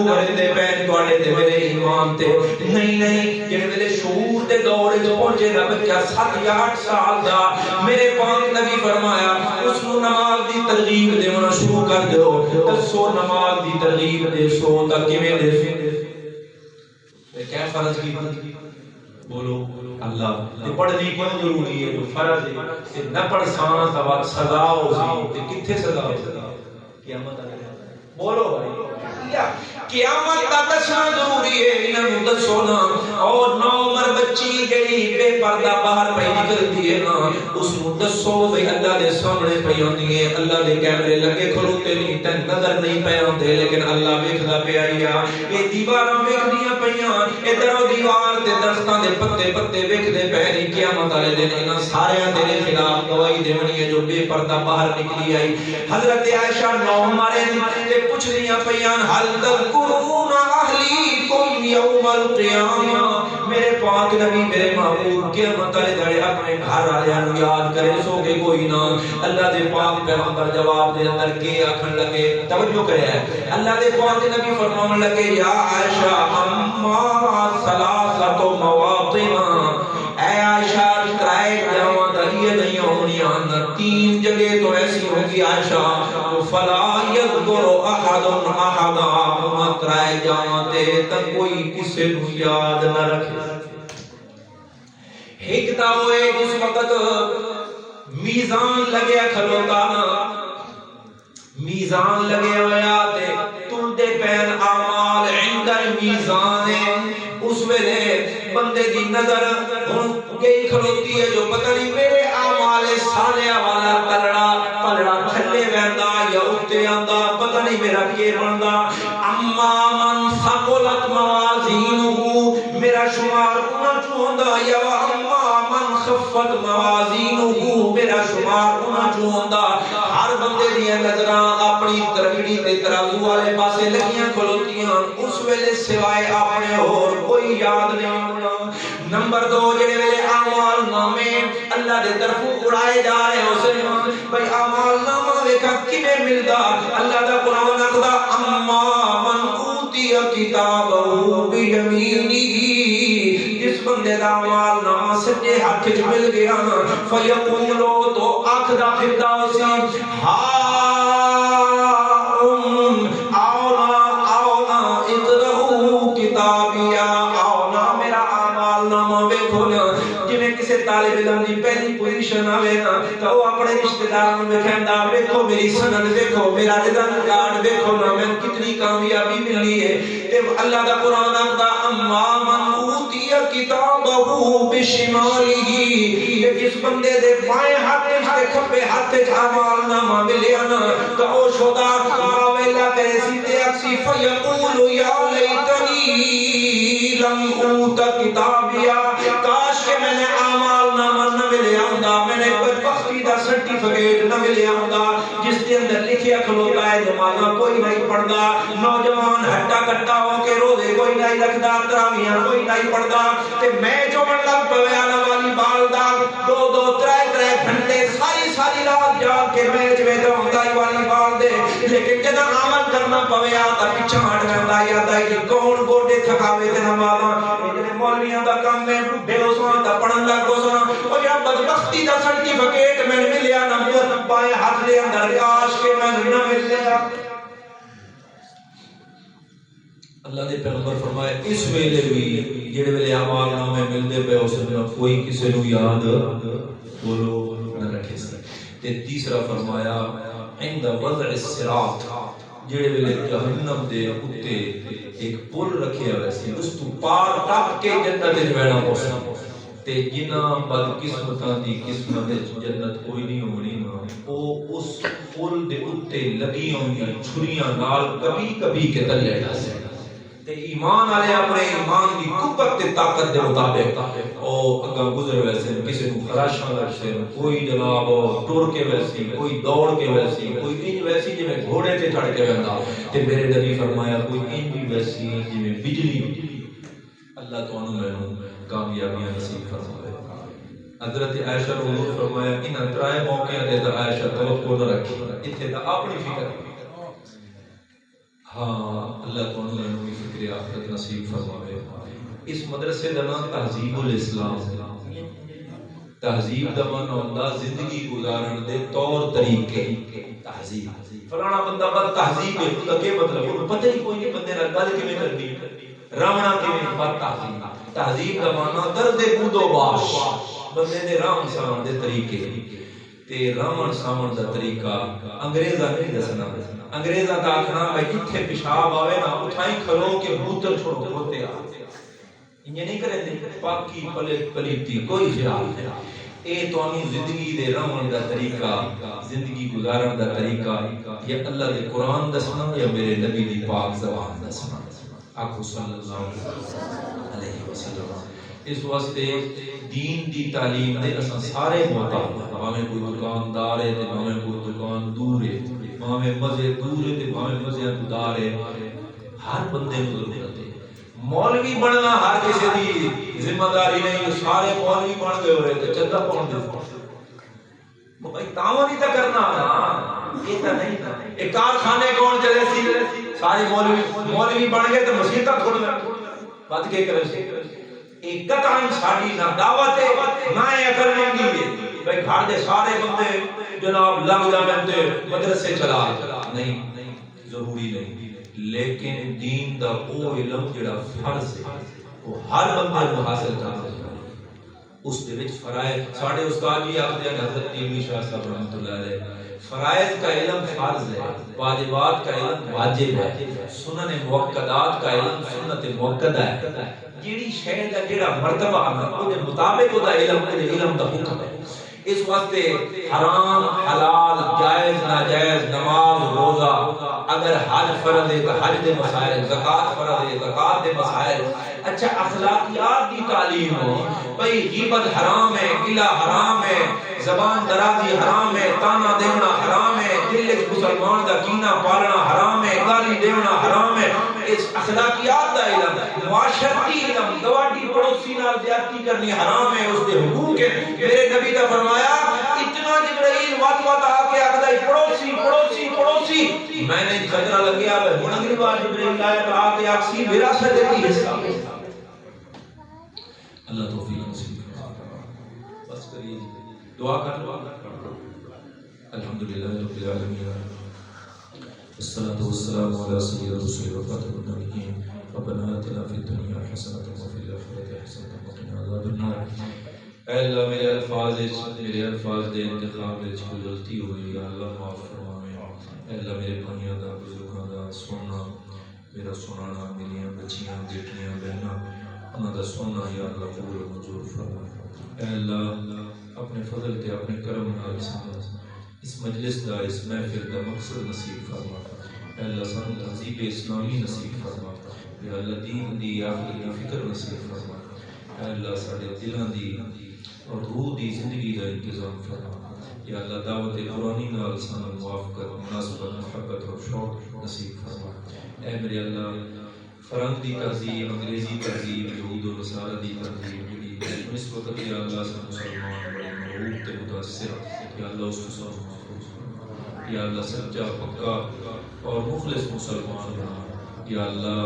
بھرندے پین تواڈے تے میرے ایمان تے نہیں جڑے ویلے شعور دے دور وچ پہنچے گا بچہ 7 یا 8 سال دا میرے پاک نبی فرمایا اس نو نماز دی ترغیب دینا شروع کر دیو. دسو نماز دی ترغیب دے سو تا کیویں دے سو کیا فرض کی بولو اللہ پڑھنی کیوں ضروری ہے؟ جو فرض ہے کہ نہ پڑھ سانا سوا سزا ہو سی تے کتھے سزا ہو سی؟ قیامت آ گئی، بولو بھائی قیامت کا دسنا ضروری ہے، انہوں دسو نا۔ اور 9 عمر بچی گئی بے پردہ باہر پہ نکلتی ہے نا، اس کو دسو بھئی اللہ دے سامنے پہ آندی ہے، اللہ دے کیمرے لگے کھلوتے نہیں تے نظر نہیں پہ آندے، لیکن اللہ ویکھدا پیا یا یہ دیواراں ویکھدیاں پیاں، ادھر دیوار تے درختاں دے پتے پتے ویکھدے پے نہیں۔ قیامت والے دن انہاں سارے دے خلاف گواہی دینی ہے جو بے پردہ باہر نکلی آئی۔ حضرت عائشہ 9 عمر تے پوچھدیاں پیاں حل تذکرون اہلیکم یوم القیامہ، میرے پاک نبی میرے محبوب قیامت والے دن اپنے گھر والےاں نوں یاد کرے سو کہ کوئی نہ؟ اللہ دے پاک پیغمبر جواب دے اندر کے آکھن لگے، توجہ کرے اللہ دے پاک نبی فرمان لگے یا عائشہ اما ثلاثۃ مواطن، اے عائشہ ترائے جگہاں دلیے نہیں ہونی آنا، 3 جگہ تو ایسی ہوگی عائشہ فلا یذکر احد احدا، ترائے جگہاں تے تک کوئی کسے نو یاد نہ رکھے۔ ایک تا ہوئے جس وقت میزان لگیا کھلوتا نا، میزان لگے ہویا تے تلدے پین اعمال عند المیزان، اس ویلے بندے دی نظر ہن گئی کھلوتی ہے جو پتہ نہیں میرے اعمال صالحہ والا تلڑا پلڑا تھلے ویندا یا اتے آندا، پتہ نہیں میرا کی بندا۔ اما من ثقلت موازینہ، میرا شمار انہاں چوں ہوندا، یا اما من خفت موازینہ، میرا شمار انہاں چوں ہوندا۔ ہر بندے دی نظراں اپنی ترقی تے ترازو والے پاسے لگیاں کھلوتیاں، اس ویلے سوائے اپنے اور کوئی یاد نہیں ہونا۔ نمبر 2 جڑے ویلے اعمال نامے اللہ دے طرفوں اڑائے جا رہے ہو سن بھئی اعمال نامہ ویکھا کیویں ملدا؟ اللہ دا قرآن آکھدا اما من اوتی کتابہ بیمینہ، جس بندے دا اعمال نامہ سجے ہاتھ وچ مل گیا فیقول تو آکھدا پھردا سی ہا طالب علم دی پہلی پوزیشن آوے نا تو وہ اپنے رشتہ داروں میں کہندا دیکھو میری سند دیکھو میرا رزق کارڈ دیکھو نا میں کتنی کامیابی ملی ہے۔ تے اللہ دا قرآن آخدا اما من اوتی کتابہ بشمالہ، جس بندے دے بائیں ہاتھ تے کھبے ہاتھ وچ اعمال نامہ ملیا نا تو او شودا ویلا کرے سیدھے اکسی فیقول یا لیتنی لم اوت کتابیا، کاش کہ میں نے نہ ملے آندا، میں نے بدبختی دا سرٹیفکیٹ نہ ملے آندا جس کے اندر لکھیا کھلوتا ہے نمازاں کوئی نہیں پڑھدا، نوجوان ہٹا کٹا ہو کے روزے کوئی نہیں رکھدا، تراویحاں کوئی نہیں پڑھدا، تے میں جو من لگ پویا نا والی بال دا 2 3 گھنٹے ساری رات جاگ کے میچ ویکھدا ہوندا والی بال دے، لیکن جداں عمل کرنا پویا تا پیچھے ہٹ جاندا یاد ہے کہ کون گوڈے تھکاوے تے نمازاں اے مولویاں دا کام ہے بڈھے اسواں دا پڑھن لگ گو سنا او یا بدبختی دا سرٹیفکیٹ میں ملیا نہ بائیں ہاتھ دے اندر کاش کے میں نہ ملیا۔ اللہ دے پیغمبر فرمائے اس ویلے بھی جڑے ویلے اعمال نامے ملدے پے اس نے کوئی کسے نو یاد بولو نہ رکھے سی۔ تے تیسرا فرمایا عند وضع الصراط، جڑے ویلے جہنم دے اوتے ایک پل رکھیا ہویا سی اس تو پار ٹپ کے جنت وچ وینا پوسا، تے جنہاں بدقسمتاں دی قسمت جنت کوئی نہیں ہونی نا او اس پل دے اوتے لگی ہوندی چھریاں نال کبھی کبھی کے تلے ڈس تے ایمان والے اپنے ایمان دی قوت تے طاقت دے مطابق او اگا گزر ویسے کسی نو خراشاں لگسے کوئی جناب ٹر کے ویسی کوئی دوڑ کے ویسی کوئی انج ویسی جویں گھوڑے تے چڑھ کے ویندا، تے میرے نبی فرمایا کوئی انج ویسی جویں بجلی۔ اللہ تانوں مینوں کامیابیاں نصیب فرمائے۔ حضرت عائشہ نے حضور فرمایا ان ترائے موقعوں تے عائشہ توقع نہ رکھی، ایتھے تا اپنی فکر ہاں اللہ تعالی نے فکر آخرت نصیب فرمائے۔ اس مدرسے کا نام تہذیب الاسلام، تہذیب دا معنی ہوندا زندگی گزارن دے طور طریقے، تہذیب فلانا بندہ بد تہذیب ہے تو کیا مطلب انہوں پتہ ہی کوئی نہیں بندے نال گل کیویں کرنی، راونا کیویں، بد تہذیب تہذیب دا معنی درد بود و باش، بندے دے رام ساون دے طریقے تے رامن ساون دا طریقہ انگریزاں نہیں دسنا، انگریزاں دا آکھنا بھائی جتھے پیشاب آوے نا اٹھائی کھلو کے بوتل چھوڑ کھوتے آ، یہ نہیں کریں دے پاکی پلیتی کوئی خیال نہیں، اے تو ہمیں زندگی دے رہن دا طریقہ، زندگی گزارن دا طریقہ یا اللہ دے قرآن دسنا یا میرے نبی دی پاک زبان دسنا، آخو صلی اللہ علیہ وسلم۔ اس واسطے دین دی تعلیم دے اساں سارے محتاج ہیں، ہمیں کوئی دکاندار ہے تے ہمیں کوئی دکان دور ہے، ہمیں مزے دور ہے تے ہمیں مزے دار ہے، ہر بندے کو ضرورت ہے۔ مولوی بننا ہر کسی دی ذمہ داری نہیں، سارے مولوی بن گئے ہوئے تے چندہ پاؤں دے بھائی تاؤں نہیں تا کرنا نا، یہ تا نہیں تھا۔ ایک کارخانے کون چلے سی سارے مولوی بن گئے تو مسیح تک کھل گئے، بات کے کرے سی ایک قطعاً ساڑی نہ دعوت ہے نہ یہ کرنے کی ہے بھائی گھر دے سارے بندے جناب لگ جانے تے مدرسے چلا نہیں، ضروری نہیں، لیکن دین دا او علم جڑا فرض ہے وہ ہر بندے کو حاصل کرنا چاہیے۔ اس دے وچ فرائض ساڈے استاد جی آخدے ہیں حضرت تیموری شاہ صاحب رحمۃ اللہ علیہ، فرائض کا علم فرض ہے، واجبات کا علم واجب ہے، سنن مؤکدات کا علم سنت مؤکدہ ہے، جیڑی شے دا جڑا مرتبہ ہے او دے مطابق او دا علم دا حکم ہے۔ اس واسطے حرام حلال جائز ناجائز نماز روزہ اگر حج فرض ہے تو حج دے مسائل، زکات فرض ہے زکات دے مسائل، اچھا اخلاقیات کی تعلیم ہو بھئی غیبت حرام ہے، گلہ حرام ہے، زبان درازی حرام ہے، تانا دینا حرام ہے، دل وچ مسلمان دا کینہ پالنا حرام ہے، گالی دینا حرام ہے، اس اخلاقیات دا علم، معاشرتی علم، گواڈی پڑوسی نال زیادتی کرنی حرام ہے، اس دے حقوق ہے۔ میرے نبی نے فرمایا اتنا جبرائیل وات وات آ کے آکھدا ہے پڑوسی پڑوسی پڑوسی، میں نے خطرہ لگیا ہے ہن اگلی بار جبرائیل آئے تو آ کے آکسی وراثت دی حصہ، اللہ توفیق نصیب فرمائے۔ بس کریے دعا کر لو، الحمدللہ رب العالمین والصلاة والسلام على سيد الرسل وخاتم النبيين ربنا آتنا في الدنيا حسنة وفي الآخرة حسنة وقنا عذاب النار۔ اے اللہ میرے الفاظ دے انتخاب وچ کوئی غلطی ہوئی یا اللہ معاف فرماویں، اے اللہ میرے بھائیاں دا بزرگاں دا سننا، میرا سنانا، میریاں بچیاں بیٹیاں بہناں انہاں دا سننا یا اللہ قبول و منظور فرما۔ اے اللہ اپنے فضل تے اپنے کرم نال اس مجلس دا اس محفل دا مقصد نصیب فرما۔ اے اللہ سانو تہذیب اسلامی نصیب فرما، یا اللہ دین دی آخرت دی فکر نصیب فرما۔ اے اللہ ساڈے دلاں دی اور روح دی زندگی دا انتظام فرما، یا اللہ دعوت قرآنی نال سانو موافقت مناسبت محبت اور شوق نصیب فرما۔ اے میرے اللہ فرنگ دی تہذیب، انگریزی تہذیب، یہود و نصارہ دی تہذیب جڑی اس وقت یا اللہ سے مسلمان بڑے مرعوب تے متاثر، یا اللہ اس کو سب محفوظ فرما، یا اللہ سچا پکا اور مخلص مسلمان بنا، یا اللہ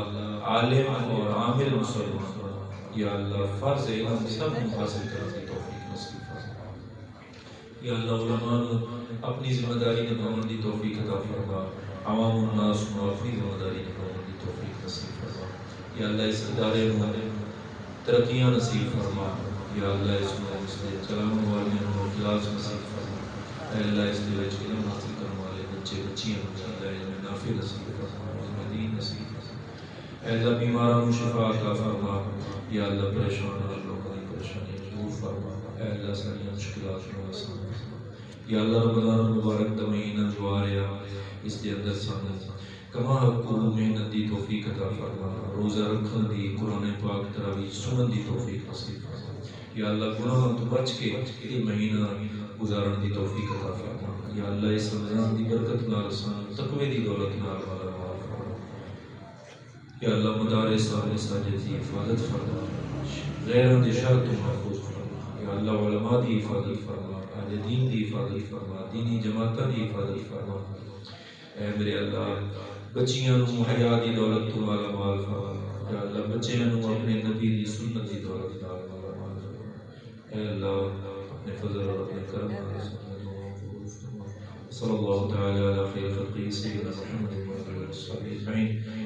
عالم اور عامل مسلمان بنا، یا اللہ فرض علم سب حاصل کرنے کی توفیق نصیب فرما، یا اللہ علماء اپنی ذمہ داری نبھانے کی توفیق عطا فرما، عوام الناس کو اپنی ذمہ داری نبھانے کی توفیق نصیب فرما، یا اللہ اس ادارے میں ترقیاں نصیب فرما، یا اللہ اس میں اس کے چلانے والے کو اخلاص نصیب فرما، اے اللہ اس دے وچ علم حاصل کرنے والے بچے بچیاں اللہ علم نافع نصیب فرما، علم دین نصیب فرما، اے اللہ بیماروں کو شفا عطا فرما، یا اللہ پریشان لوگوں کی پریشانی دور فرما، اے اللہ ساری مشکلات کو آسان فرما، یا اللہ رمضان المبارک دا مہینہ جو آ رہا اس کے اندر سانو کما کو محنت دی توفیق عطا فرما، روزہ رکھن دی، قرآن پاک تراویح سنن دی توفیق نصیب فرما، یا اللہ گناہوں تو بچ کے یہ مہینہ گزارن دی توفیق عطا فرما، یا اللہ اس رمضان دی برکت نال سانو تقوی دی دولت نال والا مال فرما، یا اللہ مدارس اور مساجد دی حفاظت فرما، غیروں دی شر تو محفوظ فرما، یا اللہ علماء دی حفاظت فرما، اہل دین دی حفاظت فرما، دینی جماعتاں دی حفاظت فرما، اے میرے اللہ بچیاں نو حیا دی دولت تو والا مال فرما، یا اللہ بچیاں نو اپنے نبی دی سنت دی دولت نال والا مال فرما، اے اللہ اپنے فضل اور اپنے کرم نال صلی اللہ تعالی علی خیر خلقہ سیدنا محمد و علی آلہ وصحبہ اجمعین۔